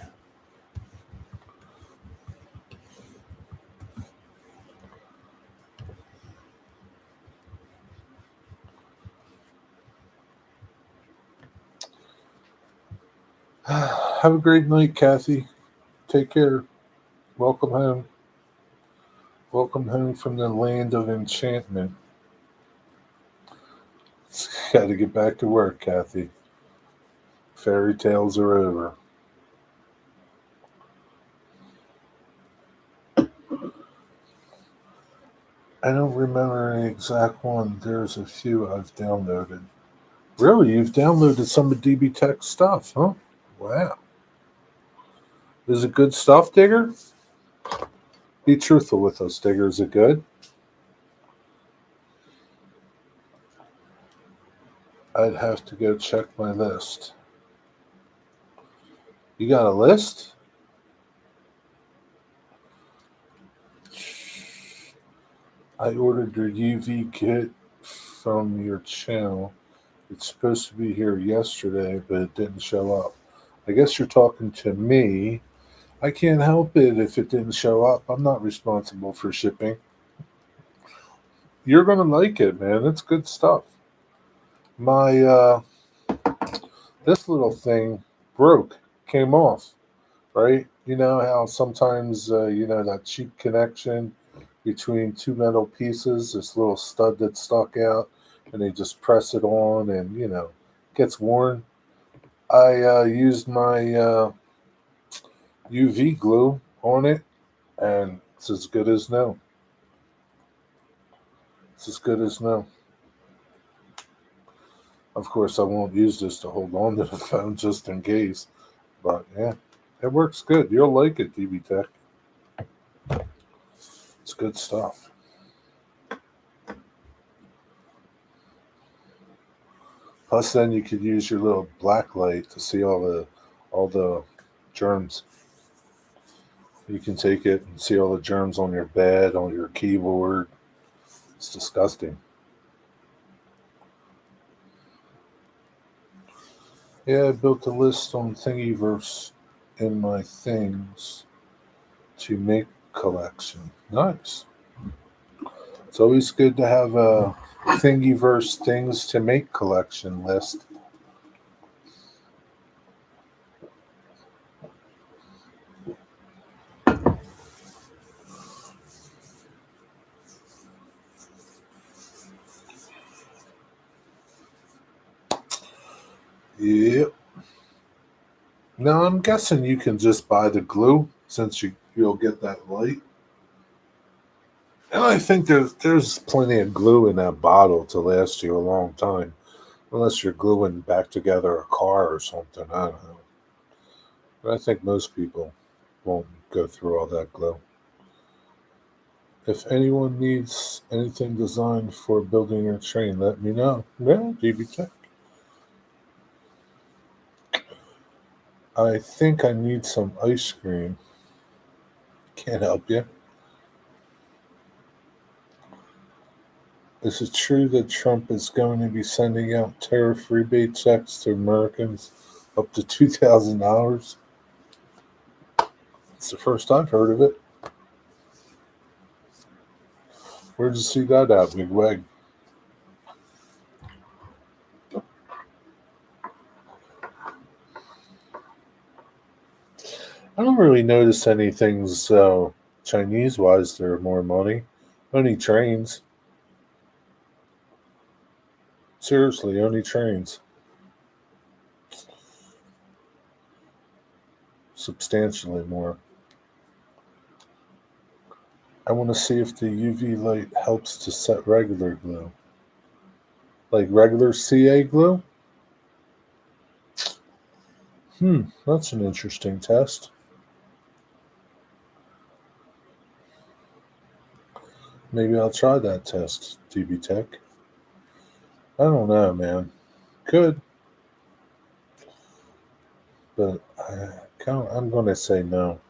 Have a great night, Kathy. Take care. Welcome home. Welcome home from the land of enchantment. Got to get back to work, Kathy. Fairy tales are over. I don't remember an exact one. There's a few I've downloaded. Really? You've downloaded some of DB Tech stuff, huh? Wow. Is it good stuff, Digger? Be truthful with us, Digger. Is it good? I'd have to go check my list. You got a list? I ordered your UV kit from your channel. It's supposed to be here yesterday, but it didn't show up. I guess you're talking to me. I can't help it if it didn't show up. I'm not responsible for shipping. You're gonna like it, man. It's good stuff. My this little thing broke, came off, right? You know how sometimes that cheap connection between two metal pieces, this little stud that's stuck out, and they just press it on, and gets worn. I used my UV glue on it, and it's as good as new. It's as good as new. Of course, I won't use this to hold on to the phone just in case. But yeah, it works good. You'll like it, DB Tech. It's good stuff. Plus, then you could use your little black light to see all the germs. You can take it and see all the germs on your bed, on your keyboard. It's disgusting. Yeah, I built a list on Thingiverse in my things to make collection. Nice. It's always good to have a Thingiverse things to make collection list. Now I'm guessing you can just buy the glue since you'll get that light. And I think there's plenty of glue in that bottle to last you a long time, unless you're gluing back together a car or something. I don't know. But I think most people won't go through all that glue. If anyone needs anything designed for building your train, let me know. Yeah, DB Tech. I think I need some ice cream. Can't help you. Is it true that Trump is going to be sending out tariff rebate checks to Americans up to $2,000? It's the first I've heard of it. Where'd you see that at, Wig? I don't really notice anything Chinese wise. There are more money. Only trains. Seriously, only trains. Substantially more. I want to see if the UV light helps to set regular glue. Like regular CA glue? That's an interesting test. Maybe I'll try that test, DB Tech. I don't know, man. Could, but I'm going to say no.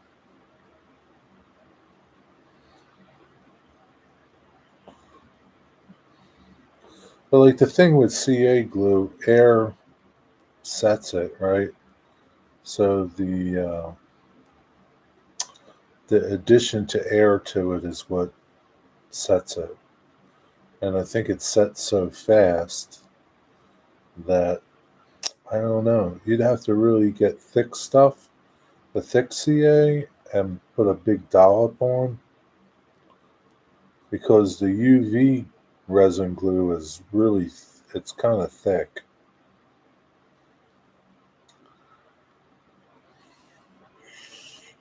But like the thing with CA glue, air sets it, right? So the addition to air to it is what sets it. And I think it's set so fast that I don't know. You'd have to really get thick stuff, the thick CA, and put a big dollop on because the UV resin glue is really it's kind of thick.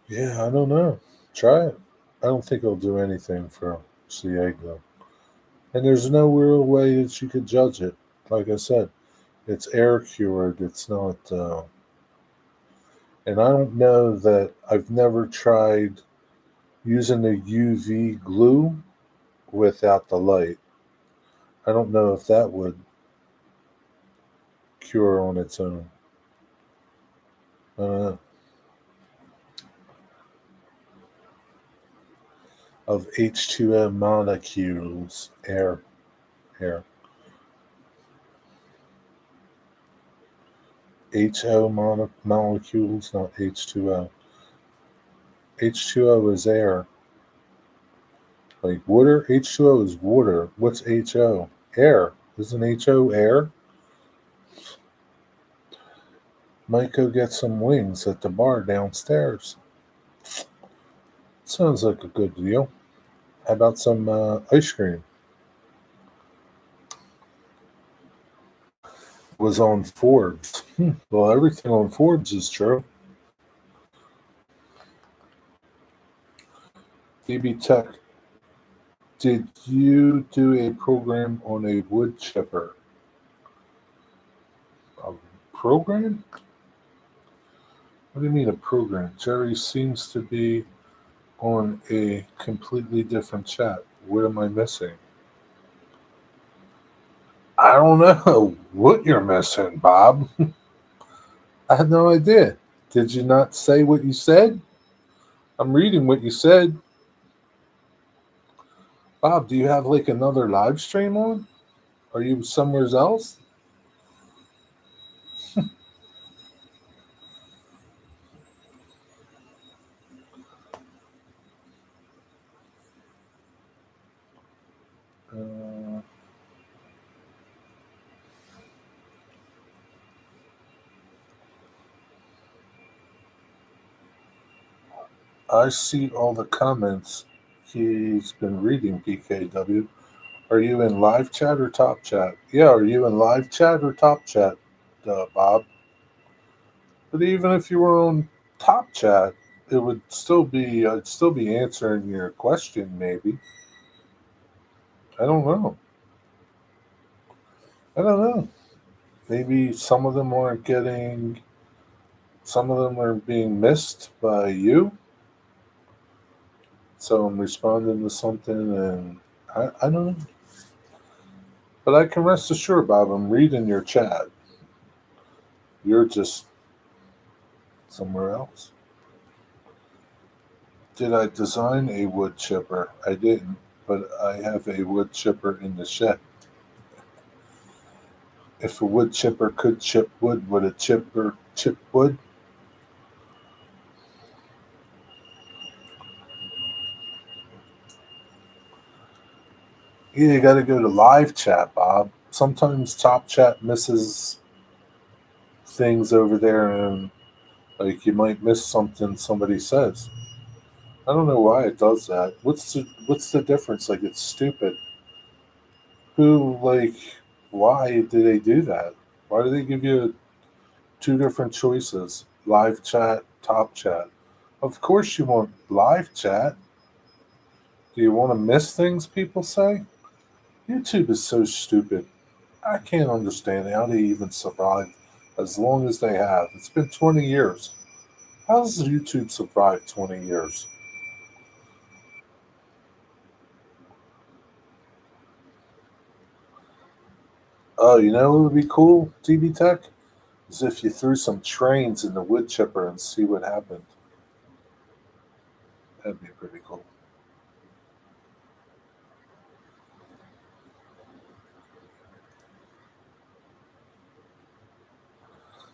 Yeah, I don't know. Try it. I don't think it'll do anything for CA glue. And there's no real way that you could judge it. Like I said, it's air cured. It's not. And I don't know that I've never tried using the UV glue without the light. I don't know if that would cure on its own. Uh, of H2O molecules, air. Molecules, not H2O. H2O is air. Like water, H2O is water. What's HO? Air. Isn't HO air? Might go get some wings at the bar downstairs. Sounds like a good deal. How about some ice cream? Was on Forbes. Well, everything on Forbes is true. DB Tech, did you do a program on a wood chipper? A program? What do you mean a program? Jerry seems to be on a completely different chat. What am I missing? I don't know what you're missing, Bob. I have no idea. Did you not say what you said? I'm reading what you said. Bob, do you have like another live stream on? Are you somewhere else? Uh, I see all the comments he's been reading, PKW. Are you in live chat or top chat? Yeah, are you in live chat or top chat, Bob? But even if you were on Top Chat, it would still be I'd still be answering your question. Maybe I don't know. I don't know. Maybe some of them aren't getting. Some of them are being missed by you. So I'm responding to something, and I don't know. But I can rest assured, Bob. I'm reading your chat. You're just somewhere else. Did I design a wood chipper? I didn't, but I have a wood chipper in the shed. If a wood chipper could chip wood, would a chipper chip wood? Yeah, you got to go to live chat, Bob. Sometimes Top Chat misses things over there, and like you might miss something somebody says. I don't know why it does that. What's the difference? Like it's stupid. Who like why do they do that? Why do they give you two different choices? Live chat, Top Chat. Of course you want live chat. Do you want to miss things people say? YouTube is so stupid. I can't understand how they even survived as long as they have. It's been 20 years. How does YouTube survive 20 years? Oh, you know what would be cool, TB Tech? Is if you threw some trains in the wood chipper and see what happened. That'd be pretty cool.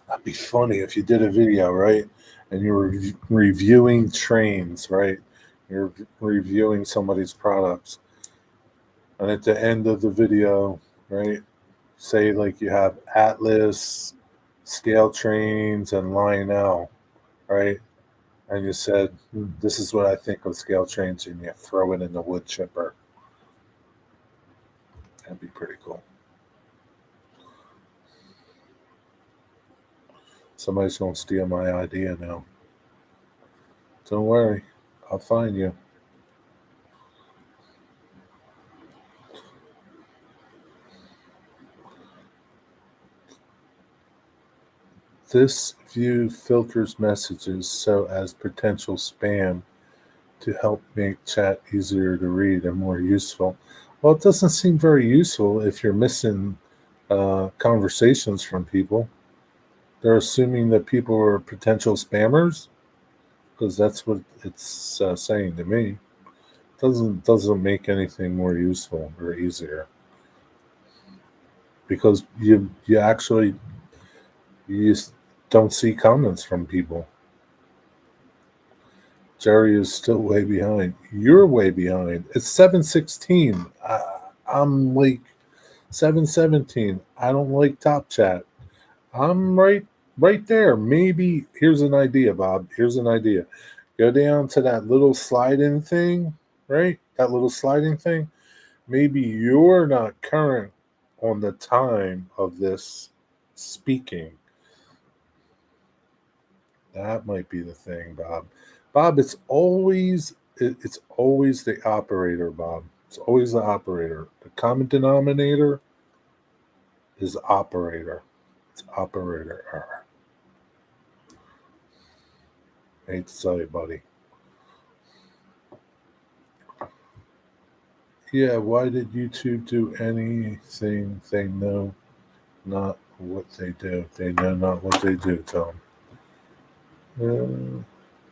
That'd be funny if you did a video, right? And you were reviewing trains, right? You're reviewing somebody's products. And at the end of the video, right? Say like you have Atlas, Scale Trains, and Lionel, right? And you said, This is what I think of Scale Trains, and you throw it in the wood chipper. That'd be pretty cool. Somebody's going to steal my idea now. Don't worry, I'll find you. This view filters messages so as potential spam to help make chat easier to read and more useful. Well, it doesn't seem very useful if you're missing conversations from people. They're assuming that people are potential spammers because that's what it's saying to me. Doesn't make anything more useful or easier because you actually you just don't see comments from people. Jerry is still way behind. You're way behind. It's 7:16. I'm like 7:17. I don't like Top Chat. I'm right there. Maybe here's an idea, Bob. Here's an idea. Go down to that little sliding thing, right? That little sliding thing. Maybe you're not current on the time of this speaking. That might be the thing, Bob. Bob, it's always the operator, Bob. It's always the operator. The common denominator is operator. It's operator. I hate to tell you, buddy. Yeah, why did YouTube do anything they know not what they do? They know not what they do, Tom.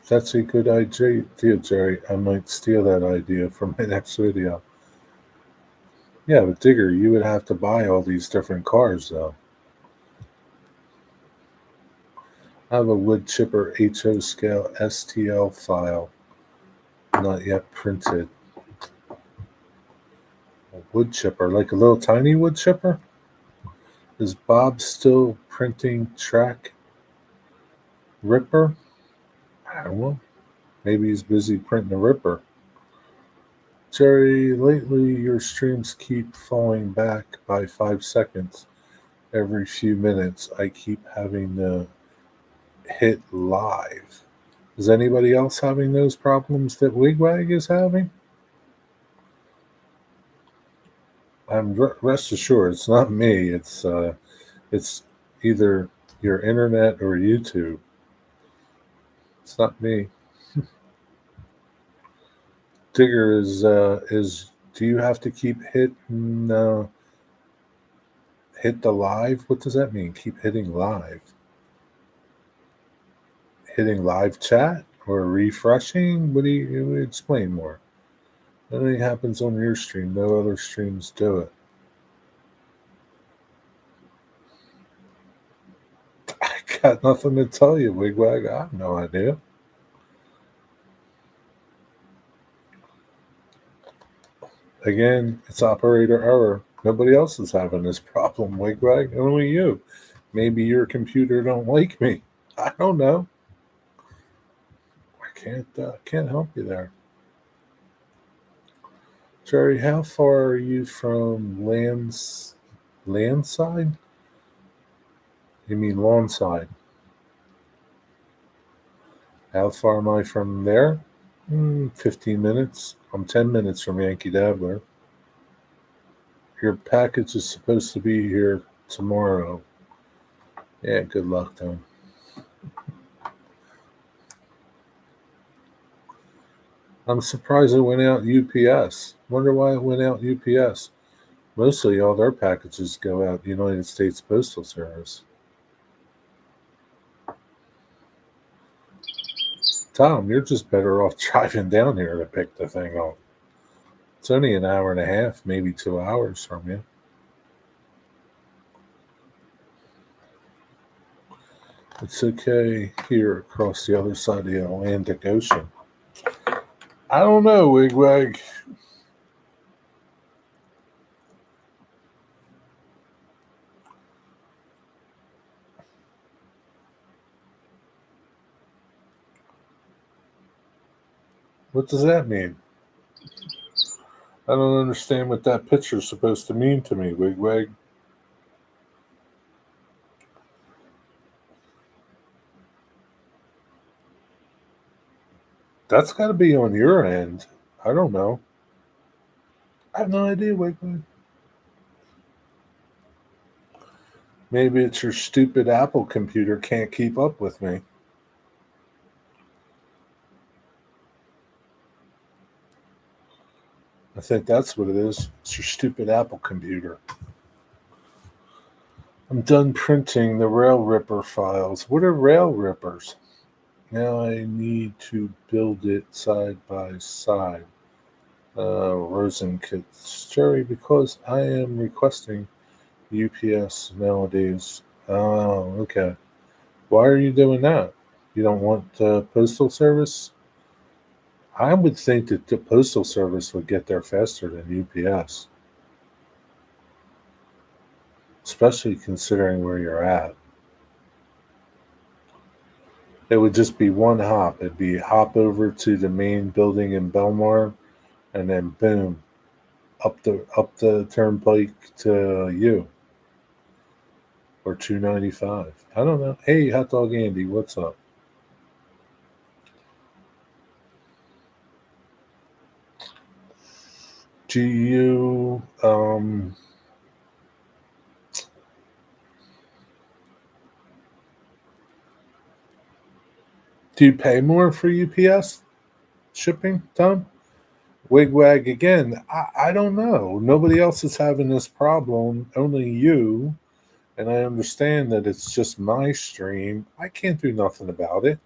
That's a good idea, Jerry. I might steal that idea for my next video. Yeah, but Digger, you would have to buy all these different cars, though. I have a wood chipper HO scale STL file, not yet printed. A wood chipper, like a little tiny wood chipper? Is Bob still printing track Ripper? I don't know. Maybe he's busy printing a Ripper. Jerry, lately your streams keep falling back by 5 seconds every few minutes. I keep having to hit live. Is anybody else having those problems that Wigwag is having? I'm rest assured it's not me. It's either your internet or YouTube. It's not me. Digger is. Do you have to keep hitting hit the live? What does that mean? Keep hitting live. Hitting live chat or refreshing? What do you explain more? Nothing happens on your stream. No other streams do it. I got nothing to tell you, Wigwag. I have no idea. Again, it's operator error. Nobody else is having this problem, Wigwag. Only you. Maybe your computer don't like me. I don't know. I can't help you there. Jerry, how far are you from landside? You mean lawnside? How far am I from there? 15 minutes. I'm 10 minutes from Yankee Dabbler. Your package is supposed to be here tomorrow. Yeah, good luck, Tom. I'm surprised it went out UPS. Wonder why it went out UPS. Mostly all their packages go out United States Postal Service. Tom, you're just better off driving down here to pick the thing up. It's only an hour and a half, maybe 2 hours from you. It's okay here across the other side of the Atlantic Ocean. I don't know, Wigwag. What does that mean? I don't understand what that picture's supposed to mean to me, Wigwag. That's got to be on your end. I don't know. I have no idea, Wigwag. Maybe it's your stupid Apple computer can't keep up with me. I think that's what it is. It's your stupid Apple computer. I'm done printing the Rail Ripper files. What are Rail Rippers? Now I need to build it side by side. Rosen kits. Jerry, because I am requesting UPS nowadays. Oh, okay. Why are you doing that? You don't want Postal Service? I would think that the Postal Service would get there faster than UPS, especially considering where you're at. It would just be one hop. It'd be hop over to the main building in Belmar, and then boom, up the turnpike to you, or 295. I don't know. Hey, Hot Dog Andy, what's up? Do you do you pay more for UPS shipping, Tom? Wigwag again. I don't know. Nobody else is having this problem. Only you. And I understand that it's just my stream. I can't do nothing about it.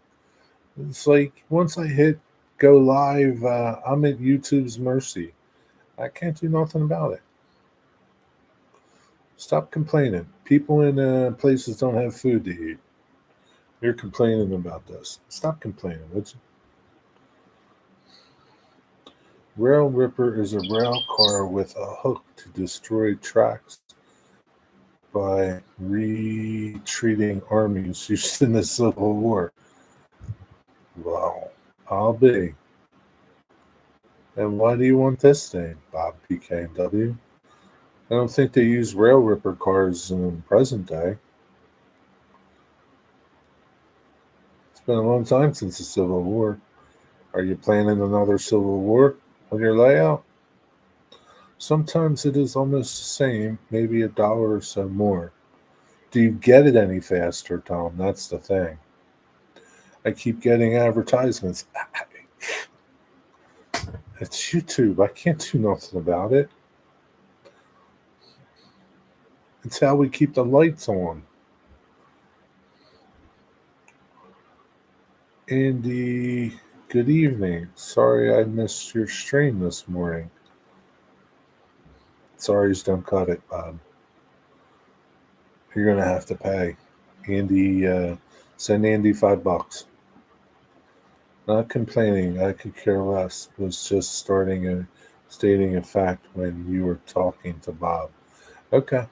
It's like once I hit go live, I'm at YouTube's mercy. I can't do nothing about it. Stop complaining. People in places don't have food to eat. You're complaining about this. Stop complaining, would you? Rail Ripper is a rail car with a hook to destroy tracks by retreating armies used in the Civil War. Wow, I'll be. And why do you want this thing, Bob PKW? I don't think they use Rail Ripper cars in present day. It's been a long time since the Civil War. Are you planning another Civil War on your layout? Sometimes it is almost the same, maybe $1 or so more. Do you get it any faster, Tom? That's the thing. I keep getting advertisements. It's YouTube. I can't do nothing about it. It's how we keep the lights on. Andy, good evening. Sorry I missed your stream this morning. Sorry's don't cut it, Bob. You're gonna have to pay. Andy, send Andy $5. Not complaining. I could care less. Was just stating a fact when you were talking to Bob. Okay.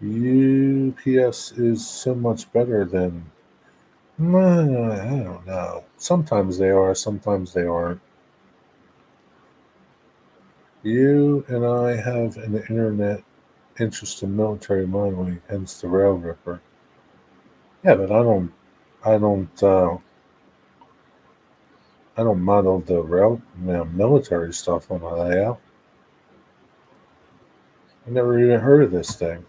UPS is so much better than. I don't know. Sometimes they are. Sometimes they aren't. You and I have an internet interest in military modeling, hence the Rail Ripper. Yeah, but I don't, I don't model the military stuff on my layout. I never even heard of this thing.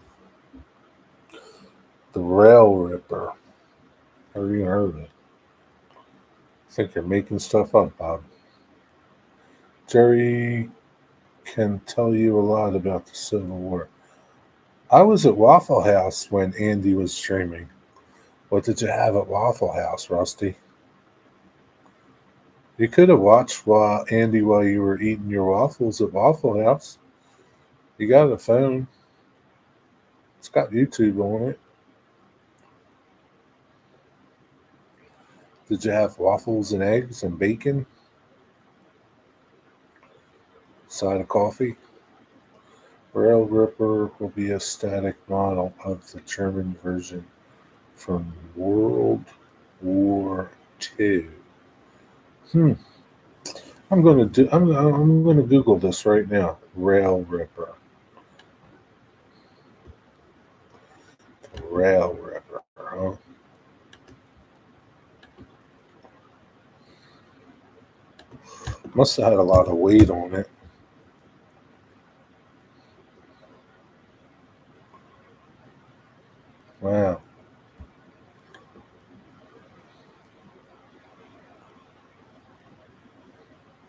The Rail Ripper. Never even heard of it. I think you're making stuff up, Bob. Jerry can tell you a lot about the Civil War. I was at Waffle House when Andy was streaming. What did you have at Waffle House, Rusty? You could have watched Andy while you were eating your waffles at Waffle House. You got a phone. It's got YouTube on it. Did you have waffles and eggs and bacon? Side of coffee? Rail Ripper will be a static model of the German version from World War II. I'm gonna Google this right now. Rail Ripper. Rail Ripper. Huh? Must have had a lot of weight on it. Wow.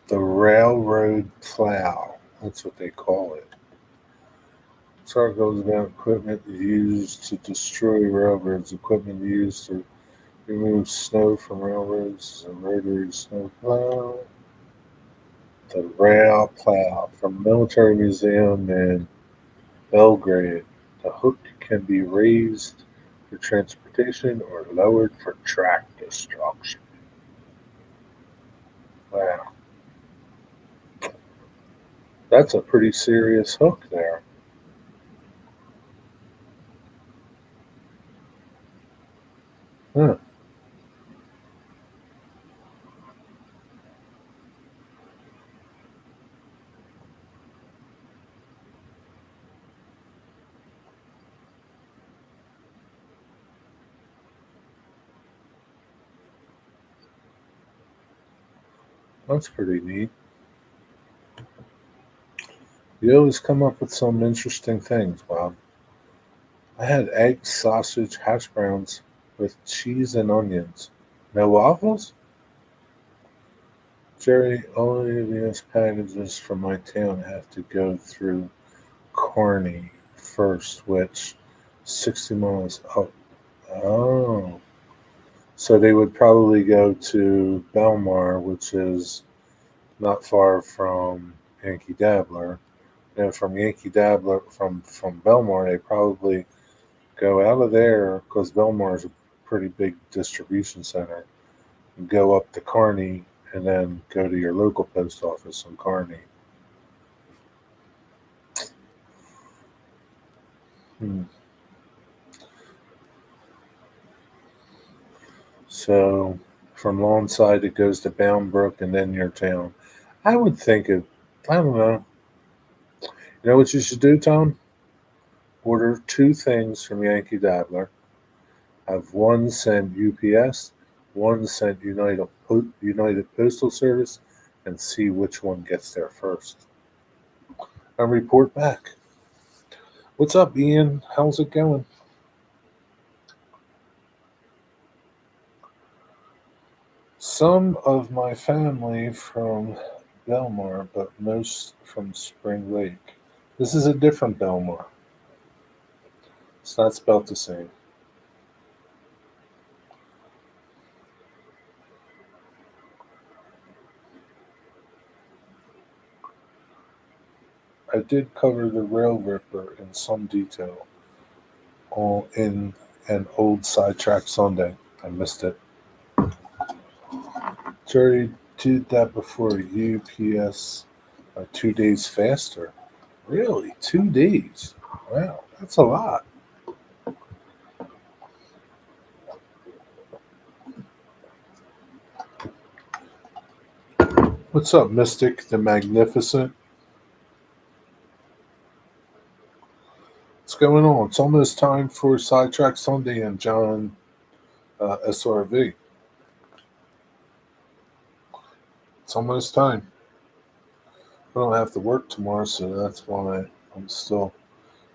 The railroad plow. That's what they call it. This article is about equipment used to destroy railroads. Equipment used to remove snow from railroads is a rotary snow plow. The rail plow from Military Museum in Belgrade. The hook can be raised for transportation or lowered for track destruction. Wow. That's a pretty serious hook there. Huh. That's pretty neat. You always come up with some interesting things, Bob. I had eggs, sausage, hash browns with cheese and onions. No waffles? Jerry, all of these packages from my town have to go through Kearney first, which 60 miles up. Oh. So they would probably go to Belmar, which is not far from Yankee Dabbler. And from Yankee Dabbler, from Belmar, they probably go out of there because Belmar is a pretty big distribution center. And go up to Kearney and then go to your local post office in Kearney. Hmm. So from Lawnside it goes to Boundbrook and then your town. I would think it. I don't know. You know what you should do, Tom? Order two things from Yankee Dabbler Have one send UPS, one send United Postal Service, and see which one gets there first. And report back. What's up, Ian? How's it going? Some of my family from Belmar, but most from Spring Lake. This is a different Belmar. It's not spelled the same. I did cover the Rail Ripper in some detail all in an old Sidetrack Sunday. I missed it. Jerry did that before UPS 2 days faster. Really? 2 days? Wow, that's a lot. What's up, Mystic the Magnificent? What's going on? It's almost time for Sidetrack Sunday and John SRV. It's almost time. I don't have to work tomorrow, so that's why I'm still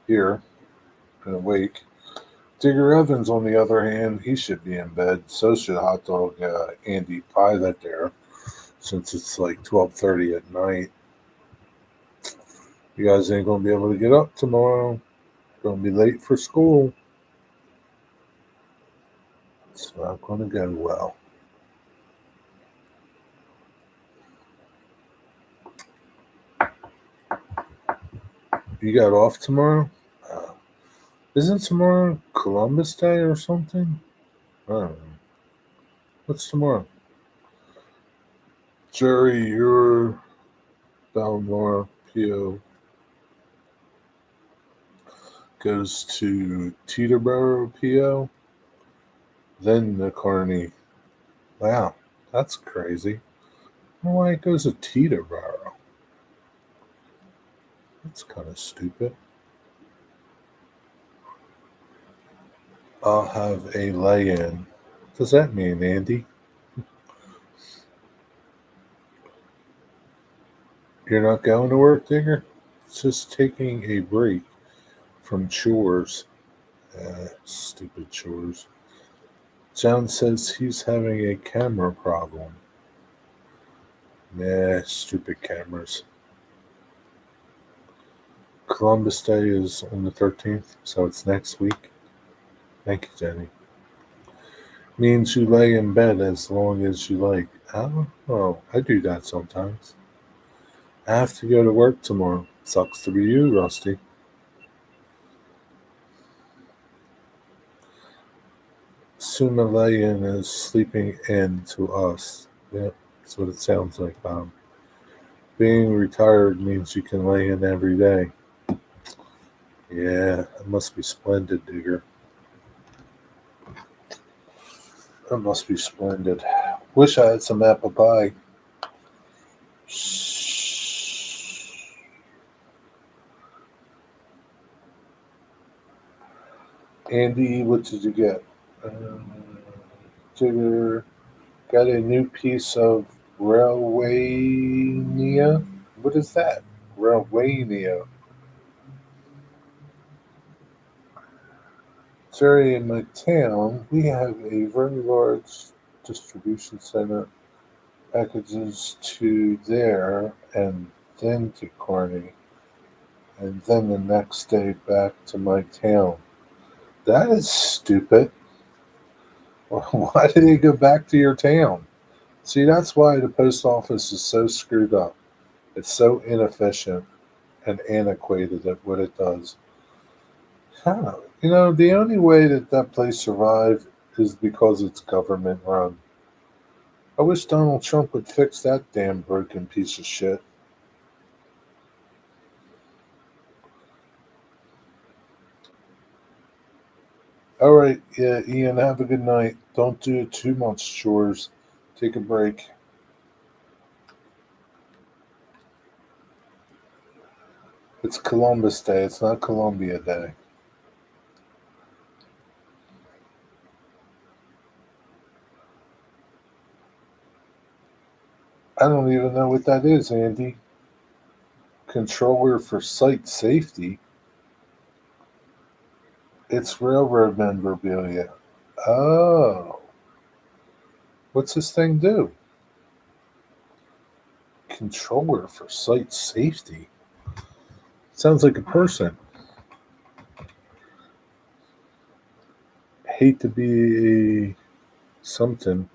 here and awake. Digger Evans, on the other hand, he should be in bed. So should Hot Dog Andy Pilot there, since it's like 12:30 at night. You guys ain't gonna be able to get up tomorrow. Gonna be late for school. It's not gonna go well. You got off tomorrow? Uh, isn't tomorrow Columbus Day or something? I don't know. What's tomorrow? Jerry, your Balmore PO goes to Teterboro PO, then the Carney. Wow, that's crazy. I don't know why it goes to Teterboro. That's kind of stupid. I'll have a lay-in. What does that mean, Andy? You're not going to work, Digger? It's just taking a break from chores. Stupid chores. John says he's having a camera problem. Nah, stupid cameras. Columbus Day is on the 13th, so it's next week. Thank you, Jenny. Means you lay in bed as long as you like. I don't know. I do that sometimes. I have to go to work tomorrow. Sucks to be you, Rusty. Suma lay-in is sleeping in to us. Yeah, that's what it sounds like, Bob. Being retired means you can lay in every day. Yeah, it must be splendid, Digger. That must be splendid. Wish I had some apple pie. Andy, what did you get? Digger got a new piece of Railwaynia. What is that? Railwaynia. Sorry, in my town, we have a very large distribution center. Packages to there and then to Kearney, and then the next day back to my town. That is stupid. Why did he go back to your town? See, that's why the post office is so screwed up. It's so inefficient and antiquated at what it does. Huh. You know, the only way that that place survived is because it's government run. I wish Donald Trump would fix that damn broken piece of shit. All right, yeah, Ian, have a good night. Don't do too much chores. Take a break. It's Columbus Day. It's not Columbia Day. I don't even know what that is, Andy. Controller for site safety. It's railroad memorabilia. Oh, what's this thing do? Controller for site safety. Sounds like a person. Hate to be something,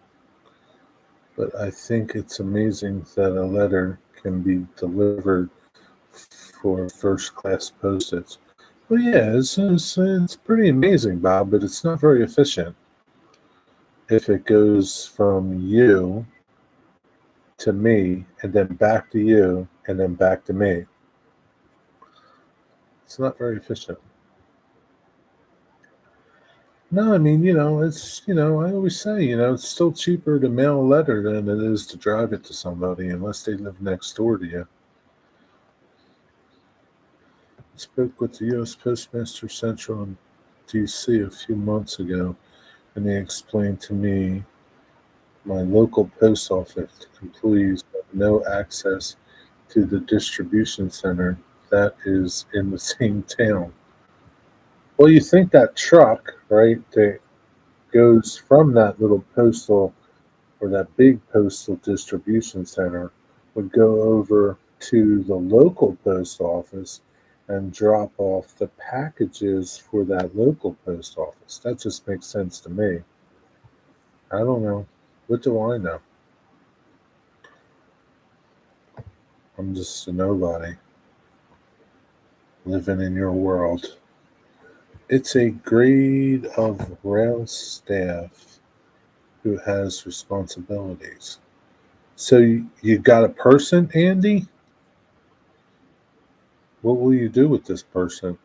but I think it's amazing that a letter can be delivered for first class postage. Well, yeah, it's pretty amazing, Bob, but it's not very efficient if it goes from you to me and then back to you and then back to me. It's not very efficient. No, I mean, I always say, it's still cheaper to mail a letter than it is to drive it to somebody unless they live next door to you. I spoke with the U.S. Postmaster Central in D.C. a few months ago, and they explained to me my local post office employees have no access to the distribution center that is in the same town. Well, you think that truck, right, that goes from that little postal or that big postal distribution center would go over to the local post office and drop off the packages for that local post office. That just makes sense to me. I don't know. What do I know? I'm just a nobody living in your world. It's a grade of rail staff who has responsibilities. So you got a person, Andy? What will you do with this person?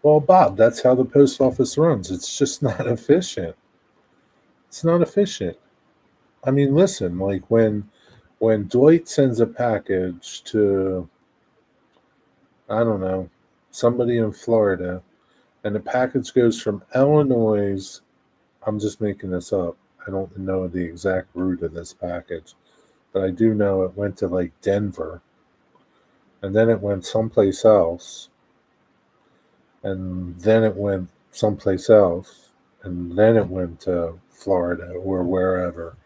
Well, Bob, that's how the post office runs. It's just not efficient. It's not efficient. I mean, listen, like when Dwight sends a package to, I don't know, somebody in Florida, and the package goes from Illinois, I'm just making this up. I don't know the exact route of this package, but I do know it went to like Denver, and then it went someplace else, and then it went someplace else, and then it went to Florida or wherever.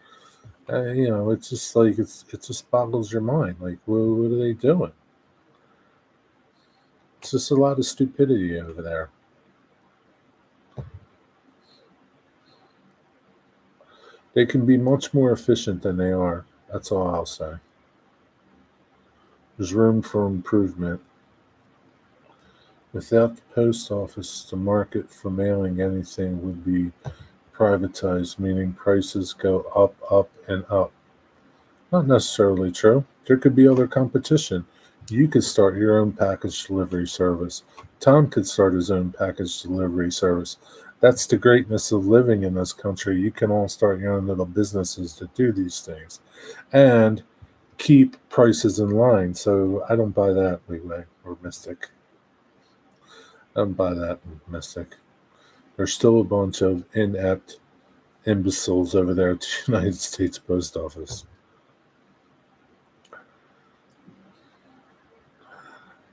It's just like it just boggles your mind. Like, what are they doing? It's just a lot of stupidity over there. They can be much more efficient than they are. That's all I'll say. There's room for improvement. Without the post office, the market for mailing anything would be privatized, meaning prices go up, up, and up. Not necessarily true. There could be other competition. You could start your own package delivery service. Tom could start his own package delivery service. That's the greatness of living in this country. You can all start your own little businesses to do these things and keep prices in line. So I don't buy that leeway or mystic. I don't buy that mystic. There's still a bunch of inept imbeciles over there at the United States Post Office.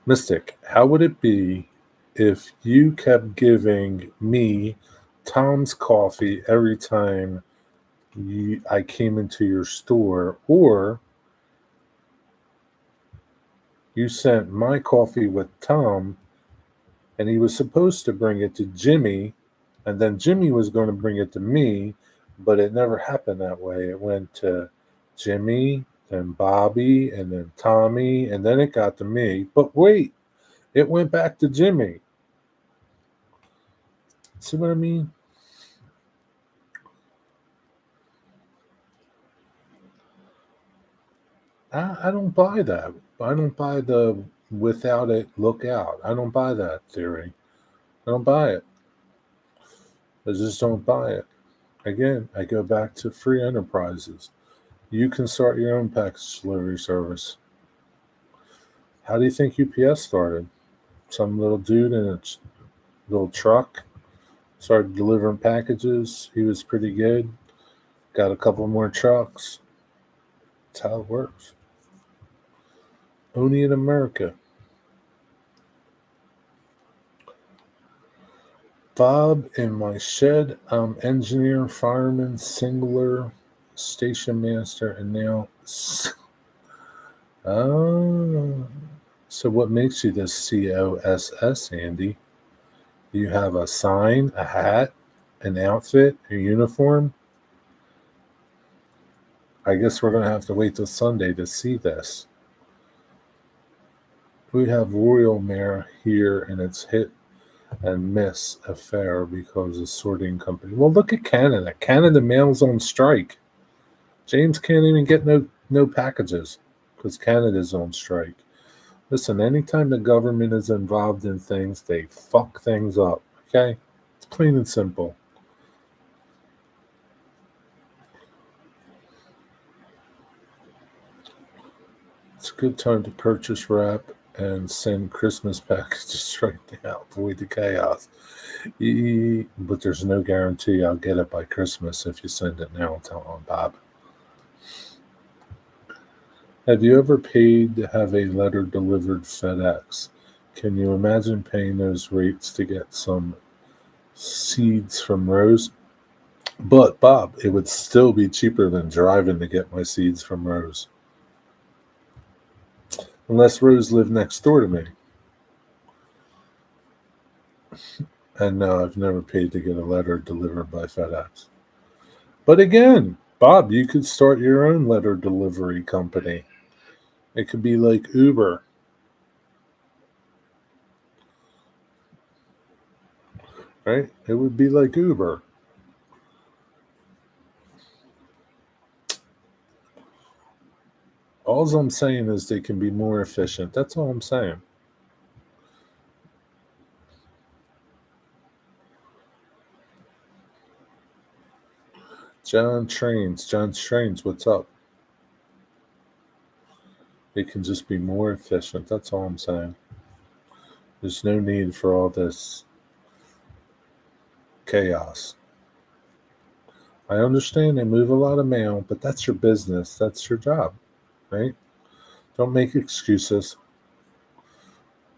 Mystic, how would it be if you kept giving me Tom's coffee every time I came into your store, or you sent my coffee with Tom and he was supposed to bring it to Jimmy, and then Jimmy was going to bring it to me, but it never happened that way. It went to Jimmy, then Bobby, and then Tommy, and then it got to me. But wait, it went back to Jimmy. See what I mean? I don't buy that. I don't buy the without it, look out. I don't buy that theory. I don't buy it. I just don't buy it. Again, I go back to free enterprises. You can start your own package delivery service. How do you think UPS started? Some little dude in a little truck Started delivering packages. He was pretty good. Got a couple more trucks. That's how it works. Only in America. Bob in my shed. I'm engineer, fireman, singler, station master, and now. Oh. So what makes you this COSS, Andy? You have a sign, a hat, an outfit, a uniform? I guess we're going to have to wait till Sunday to see this. We have Royal Mail here, and it's hit and miss affair because of sorting company. Well, look at Canada. Canada Mail's on strike. James can't even get no packages because Canada's on strike. Listen, anytime the government is involved in things, they fuck things up. Okay? It's plain and simple. It's a good time to purchase wrap and send Christmas packages right now. Avoid the chaos. But there's no guarantee I'll get it by Christmas if you send it now. Tell on Bob. Have you ever paid to have a letter delivered FedEx? Can you imagine paying those rates to get some seeds from Rose? But Bob, it would still be cheaper than driving to get my seeds from Rose. Unless Rose lived next door to me. And no, I've never paid to get a letter delivered by FedEx. But again, Bob, you could start your own letter delivery company. It could be like Uber. Right? It would be like Uber. All I'm saying is they can be more efficient. That's all I'm saying. John Trains, what's up? They can just be more efficient. That's all I'm saying. There's no need for all this chaos. I understand they move a lot of mail, but that's your business. That's your job, right? Don't make excuses.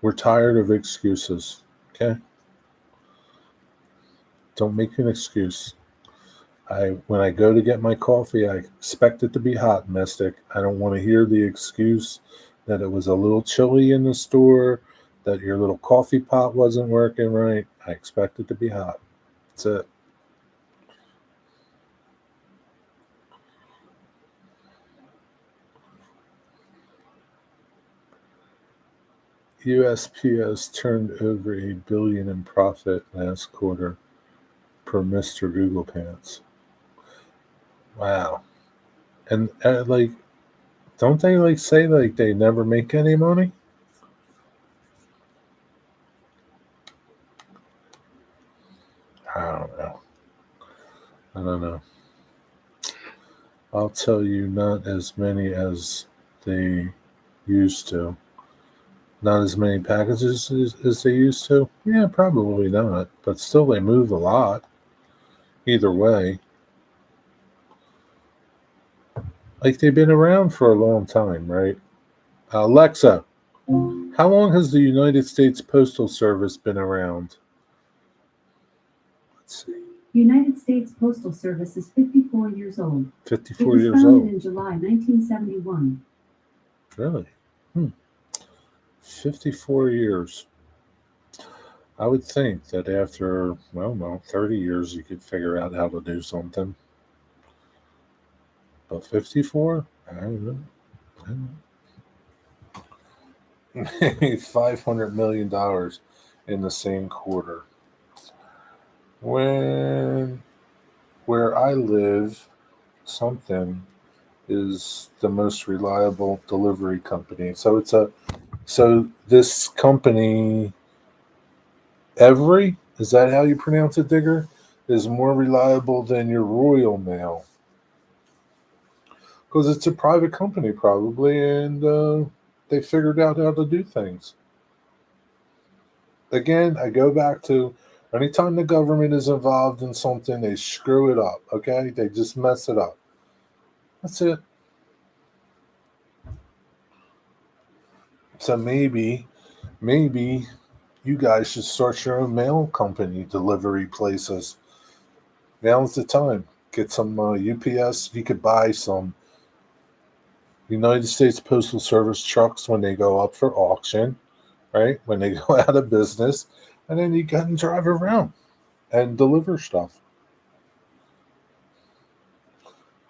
We're tired of excuses, okay? Don't make an excuse. When I go to get my coffee, I expect it to be hot, Mystic. I don't want to hear the excuse that it was a little chilly in the store, that your little coffee pot wasn't working right. I expect it to be hot. That's it. USPS turned over $1 billion in profit last quarter per Mr. Google Pants. Wow. And like, don't they like say like they never make any money? I don't know. I don't know. I'll tell you, not as many as they used to. Not as many packages as they used to. Yeah, probably not. But still, they move a lot. Either way, like they've been around for a long time, right? Alexa, how long has the United States Postal Service been around? Let's see. United States Postal Service is 54 years old. It 54 was years founded old. in July 1971. Really? 54 years. I would think that after, well, 30 years, you could figure out how to do something. But 54? I don't know. $500 million in the same quarter. Where I live, something is the most reliable delivery company. So this company, is that how you pronounce it, Digger? Is more reliable than your Royal Mail. Because it's a private company, probably, and they figured out how to do things. Again, I go back to Anytime the government is involved in something, they screw it up. Okay, they just mess it up. That's it. So maybe you guys should start your own mail company delivery places. Now's the time. Get some UPS. You could buy some United States Postal Service trucks when they go up for auction, right? When they go out of business, and then you can drive around and deliver stuff.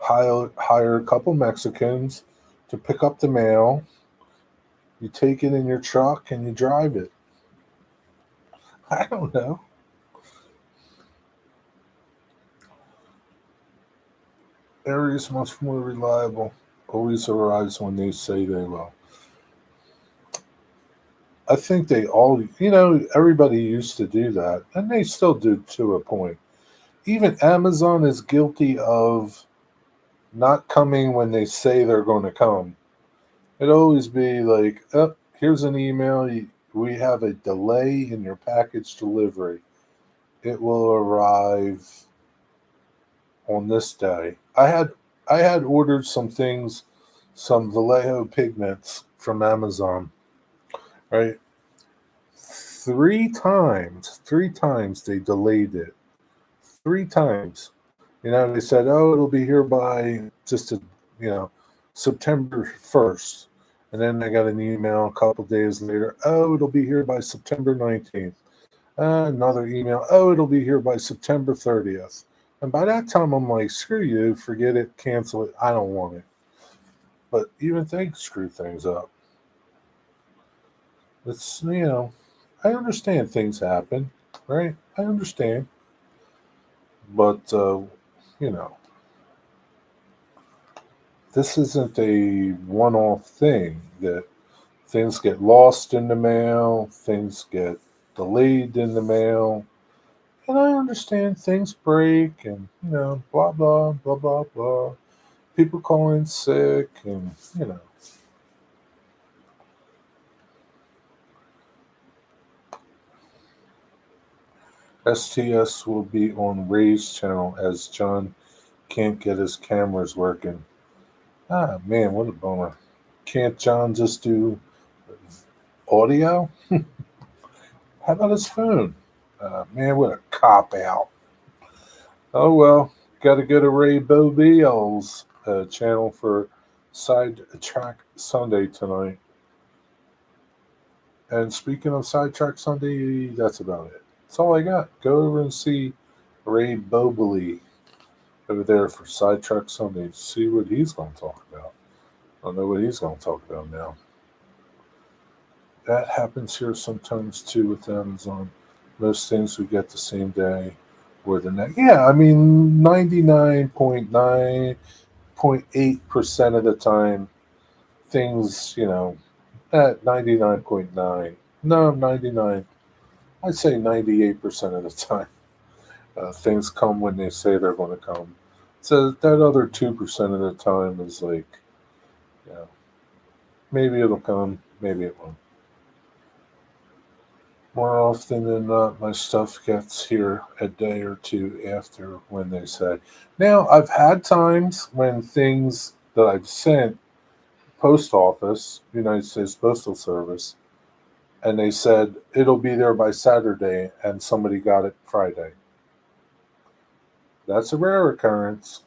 Hire a couple Mexicans to pick up the mail. You take it in your truck and you drive it. I don't know. Areas much more reliable. Always arrives when they say they will. I think they all, everybody used to do that, and they still do to a point. Even Amazon is guilty of not coming when they say they're going to come. It'd always be like, oh, here's an email. We have a delay in your package delivery. It will arrive on this day. I had ordered some things, some Vallejo pigments from Amazon, right? Three times they delayed it. Three times. They said, "Oh, it'll be here by you know, September 1st." And then I got an email a couple days later, "Oh, it'll be here by September 19th." Another email, "Oh, it'll be here by September 30th." And by that time, I'm like, "Screw you, forget it, cancel it. I don't want it." But even they screw things up. It's. I understand things happen, right? I understand. But, you know, this isn't a one off thing that things get lost in the mail, things get delayed in the mail. And I understand things break and, blah, blah, blah, blah, blah. People call in sick and. STS will be on Ray's channel as John can't get his cameras working. Ah, man, what a bummer. Can't John just do audio? How about his phone? Man, what a cop out. Oh, well, got to go to Ray Bobiel's channel for Sidetrack Sunday tonight. And speaking of Sidetrack Sunday, that's about it. That's all I got. Go over and see Ray Bobely over there for Sidetrack Sunday. See what he's going to talk about. I don't know what he's going to talk about now. That happens here sometimes too with Amazon. Most things we get the same day or the next. Yeah, I mean, 99.9.8% of the time, things, at 99.9. No, 99. I'd say 98% of the time, things come when they say they're going to come. So that other 2% of the time is like, yeah, maybe it'll come, maybe it won't. More often than not, my stuff gets here a day or two after when they say. Now, I've had times when things that I've sent, post office, United States Postal Service, and they said it'll be there by Saturday, and somebody got it Friday. That's a rare occurrence.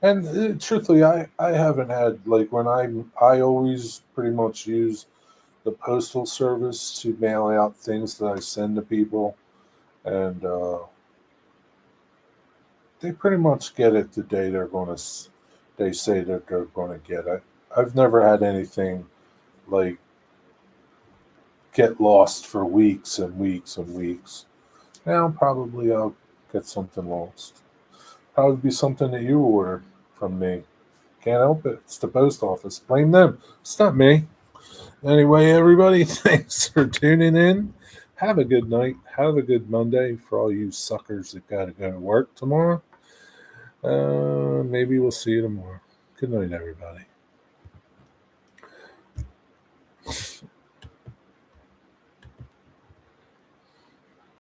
And truthfully, I haven't had, like, when I always pretty much use the postal service to mail out things that I send to people, and they pretty much get it the day they say that they're going to get it. I've never had anything like get lost for weeks and weeks and weeks. Now probably I'll get something lost. Probably be something that you ordered from me. Can't help it. It's the post office. Blame them. It's not me. Anyway, everybody, thanks for tuning in. Have a good night. Have a good Monday for all you suckers that got to go to work tomorrow. Maybe we'll see you tomorrow. Good night, everybody.